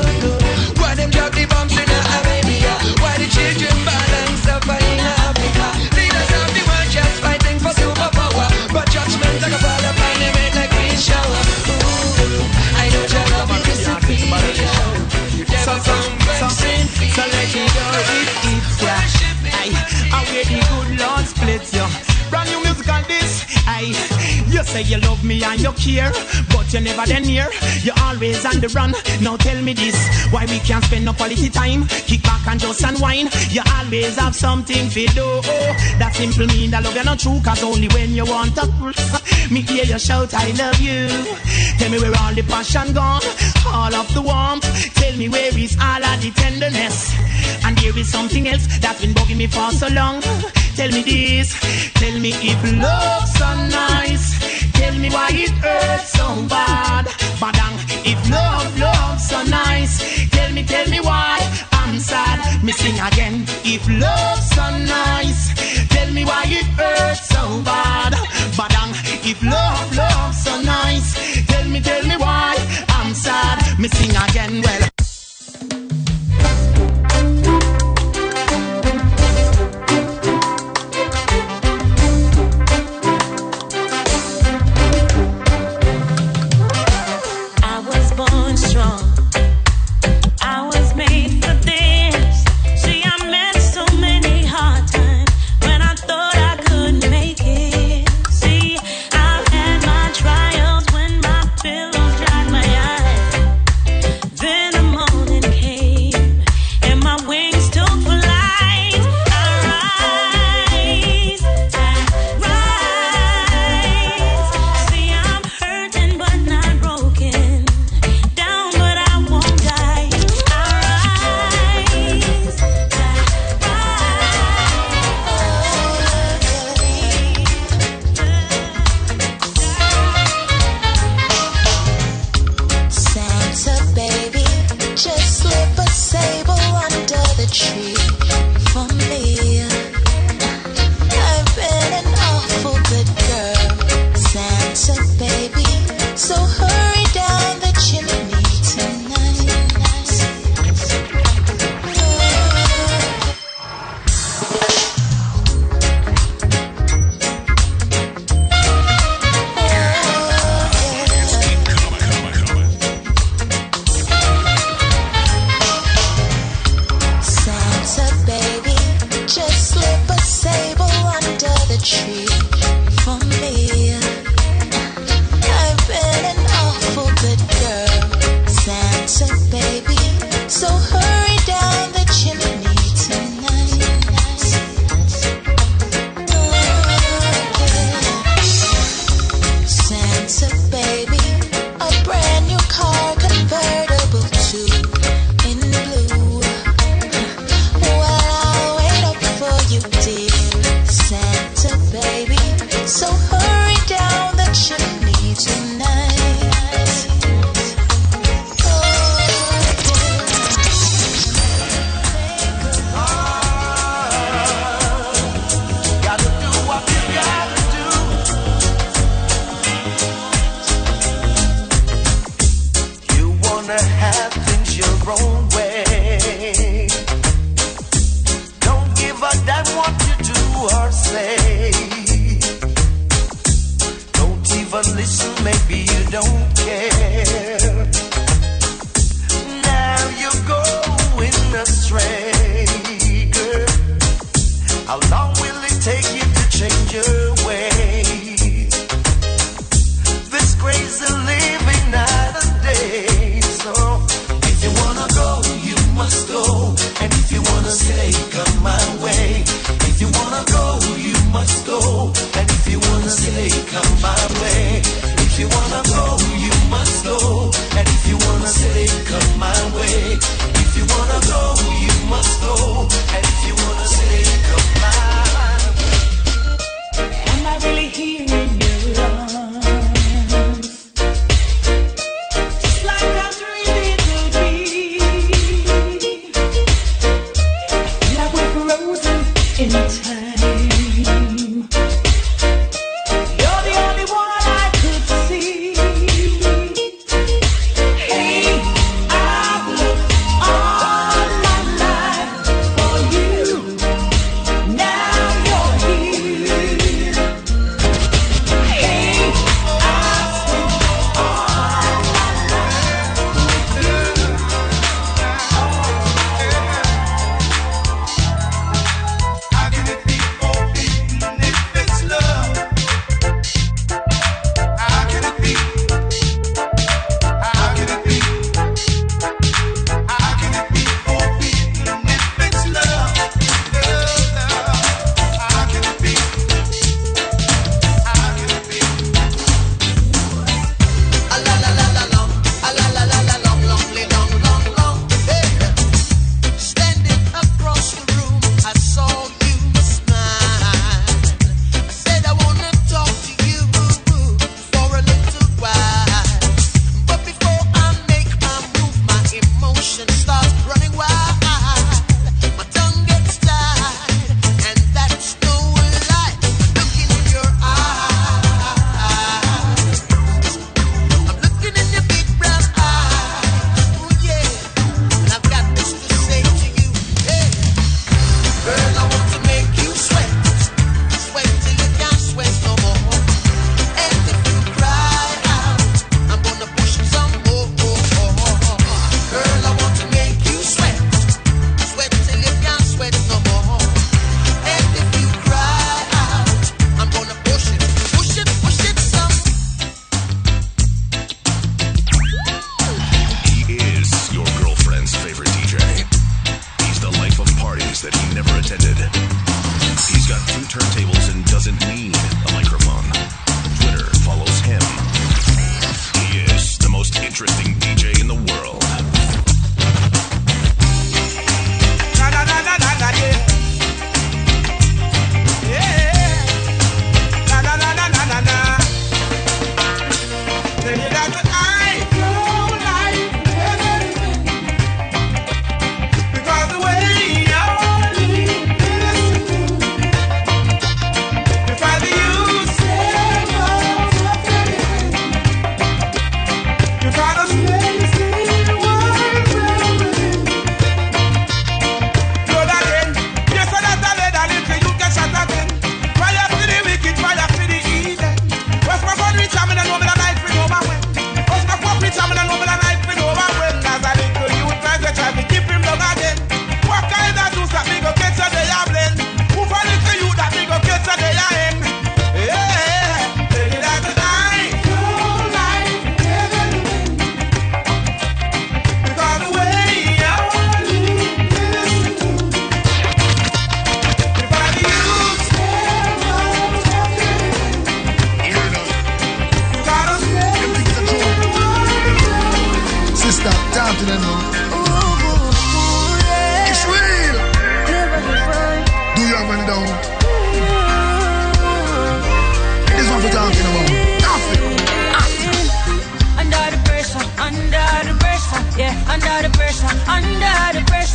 Why them drop the bombs in Arabia? Why the children born and suffer in Africa? Leaders of the world just fighting for superpower, but judgment like a fall upon them head like rain shower. Ooh, I know your love is superior. You never come back saying So let me go if yeah. I wear the good Lord split you. Brand new music on this. You say you love me and you care, but you never then near. You're always on the run. Now tell me this, why we can't spend no quality time? Kick back and just unwind. You always have something to do. That simple mean that love you're not true, 'cause only when you want to me hear you shout I love you. Tell me where all the passion gone, all of the warmth. Tell me where is all of the tenderness. And there is something else that's been bugging me for so long. Tell me this, tell me if love's so nice. Tell me why it hurts so bad. Badang, if love's so nice. Tell me why I'm sad. Me sing again, if love's so nice. Tell me why it hurts so bad. Badang, if love's so nice. Tell me why I'm sad. Me sing again, well. I was made for this. See, I met so many hearts. maybe you don't care. Now you're going astray, girl. How long will it take you to change your ways? This crazy living nowadays. So if you wanna go, you must go. And if you wanna stay, come my way. If you wanna go, you must go. And if you wanna stay, come my way. If you wanna go, you must go. And if you wanna stay, come my way. If you wanna go, you must go. And if you wanna stay, come my way. Am I really hearing your lungs? Just like I dreamed it would be. Like we're frozen in time. You're the only one I could see. Hey, I've looked all my life for you. Now you're here. Hey, I've spent all my life with you. How can it be forbidden if it's love? How can it be? How can it be? How can it be forbidden if it's love? How can it be? How can it be? A la la la la long, a la la la la long, long. Hey. Standing across the room, I saw you smile. I said I wanna talk to you for a little while. But before I make my move, my emotion starts running wild. My tongue gets tied, and that's no lie. Looking in your eyes, I'm looking in your big brown eyes. Oh yeah, and I've got this to say to you. Hey, girl, I want to make you sweat, sweat till you can't sweat no more. And if you cry out, I'm gonna push some more. Girl, I want to make you sweat, sweat till you can't sweat no more. And if you cry out, I'm gonna push it some. He is your girlfriend's favorite DJ. He's the life of parties that he never attended. He's got 2 turntables and doesn't need a microphone. Twitter follows him. He is the most interesting DJ in the world. Na na na na na na yeah. Yeah. Na na na na na na na. Say that I don't like everything because the way you're living. If I do you say everything, you gotta stay still one everything. Load again. Yes, I that a lead and little you get shot again. Fire for the wicked, fire for the heathen. What's my fun reach? I'm in a moment of life with over when. What's my fuck reach? I'm in a moment of life with over when. As a little you try to keep him down again. What kind of juice that me go get so they are blend? Who for little you that me go get so they are end? Yeah, tell you that I don't like everything because the way you're living. If I do you say you gotta Sister, talk to them now. It's real. Do you have any doubt? This one for talking about. Under the pressure, yeah, under the pressure.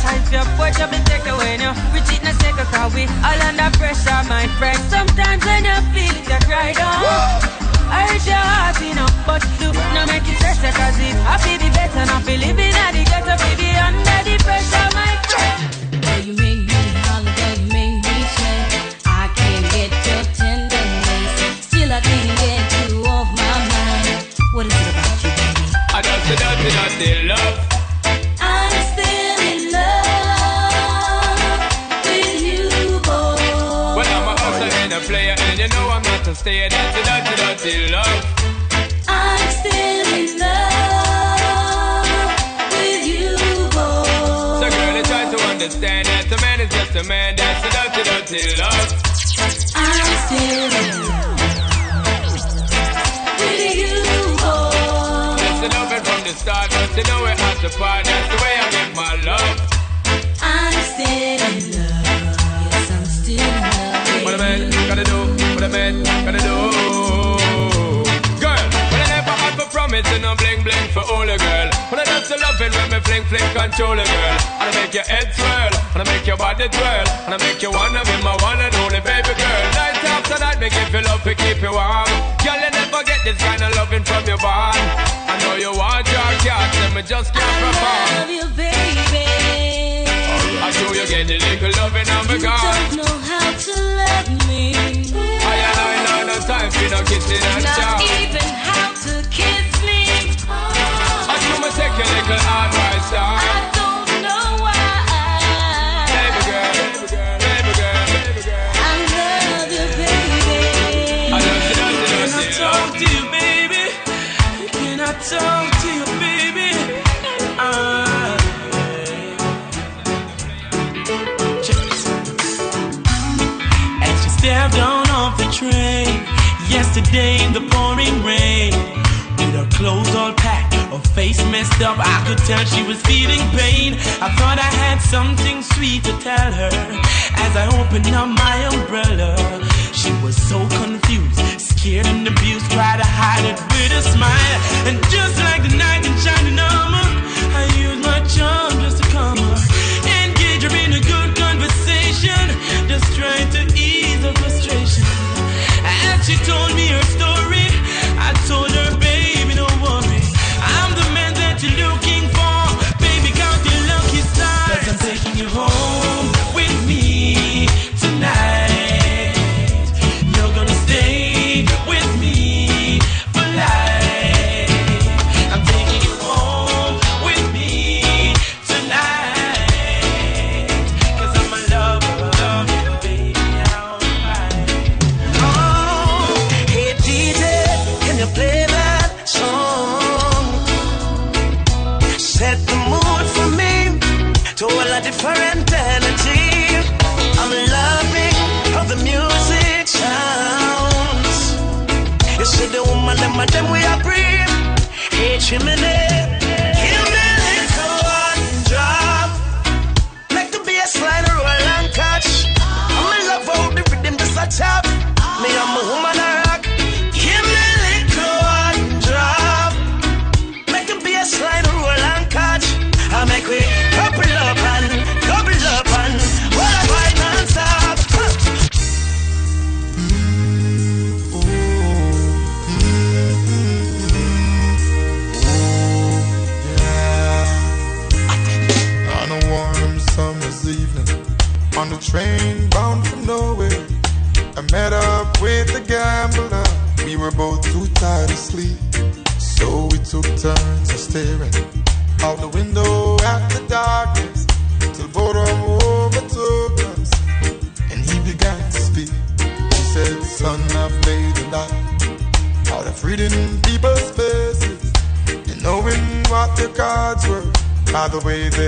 If your foot up and take away now, we cheat in a second, cause we all under pressure, my friend. Sometimes when you feel it, you cry down. I hurt your heart, you know, but do not make it stress, cause if I feel be better, not feel living at the ghetto, feel be under the pressure, my friend. Girl, you make me holler, girl, you make me sweat. I can't get your tenderness, still I can't get you off my mind. to stay in that dirty, dirty love. I'm still in love with you, boy. So girl, I try to understand that a man is just a man. That's a dirty, dirty love. I'm still in love with you, boy. That's the loving from the start, but you know it has to part. That's the way I give my love. I'm still in love. Yes, I'm still in love. What a man gotta do, what a man gotta do. Girl, when I never have a promise and no bling bling for all a girl. When I just love it when me fling fling control a girl. And I make your head swirl, and I make your body twirl, and I make you wanna be my one and only baby girl. Night after night, make you feel love to keep you warm. Girl, you never get this kind of loving from your bond. I know you want your cat, and me just can't perform. I love you, baby. I know you get a little loving and me gone. You don't know how to love me. I know no time for no kissing and chow. Not even how to kiss me. I do me take a little advice, I don't know why. Baby girl, baby girl, baby girl, baby girl. I love you, baby. I love you, love you, Can I love you, talk love to you, baby? Can I talk to you, baby? As she stepped on off the train yesterday in the pouring rain, with her clothes all packed, her face messed up, I could tell she was feeling pain. I thought I had something sweet to tell her as I opened up my umbrella. She was so confused, scared and abused, tried to hide it with a smile. And just like the knight in shining armor, I used my charm just to calm her, engage her in a good conversation, just trying to ease her frustration. As she told me her story, I told her, baby, don't worry, I'm the man that you're looking for. Baby, count your lucky stars, 'cause I'm taking you home with me tonight. You're gonna stay with me for life. I'm taking you home with me tonight, 'cause I'm a lover, love you, baby, alright. Oh, hey DJ, can you play that song? Set the mood for me to all a different energy. I'm loving how the music sounds. You see the woman, them we agree. Hey, chimney, give me a little one drop. Make the bass line roll and catch. I'm in love how the rhythm just a tap. Me and my woman a rock. Give me a little one drop. Make the bass line roll and catch. I make we couple up and double up and what a fight non-stop. On a warm summer's evening, on the train bound for nowhere, I met up with a gambler. We were both too tired to sleep, so we took turns of staring out the window at the darkness till boredom overtook us, and he began to speak. He said, "Son, I've made a lot out of reading people's faces and knowing what their cards were by the way they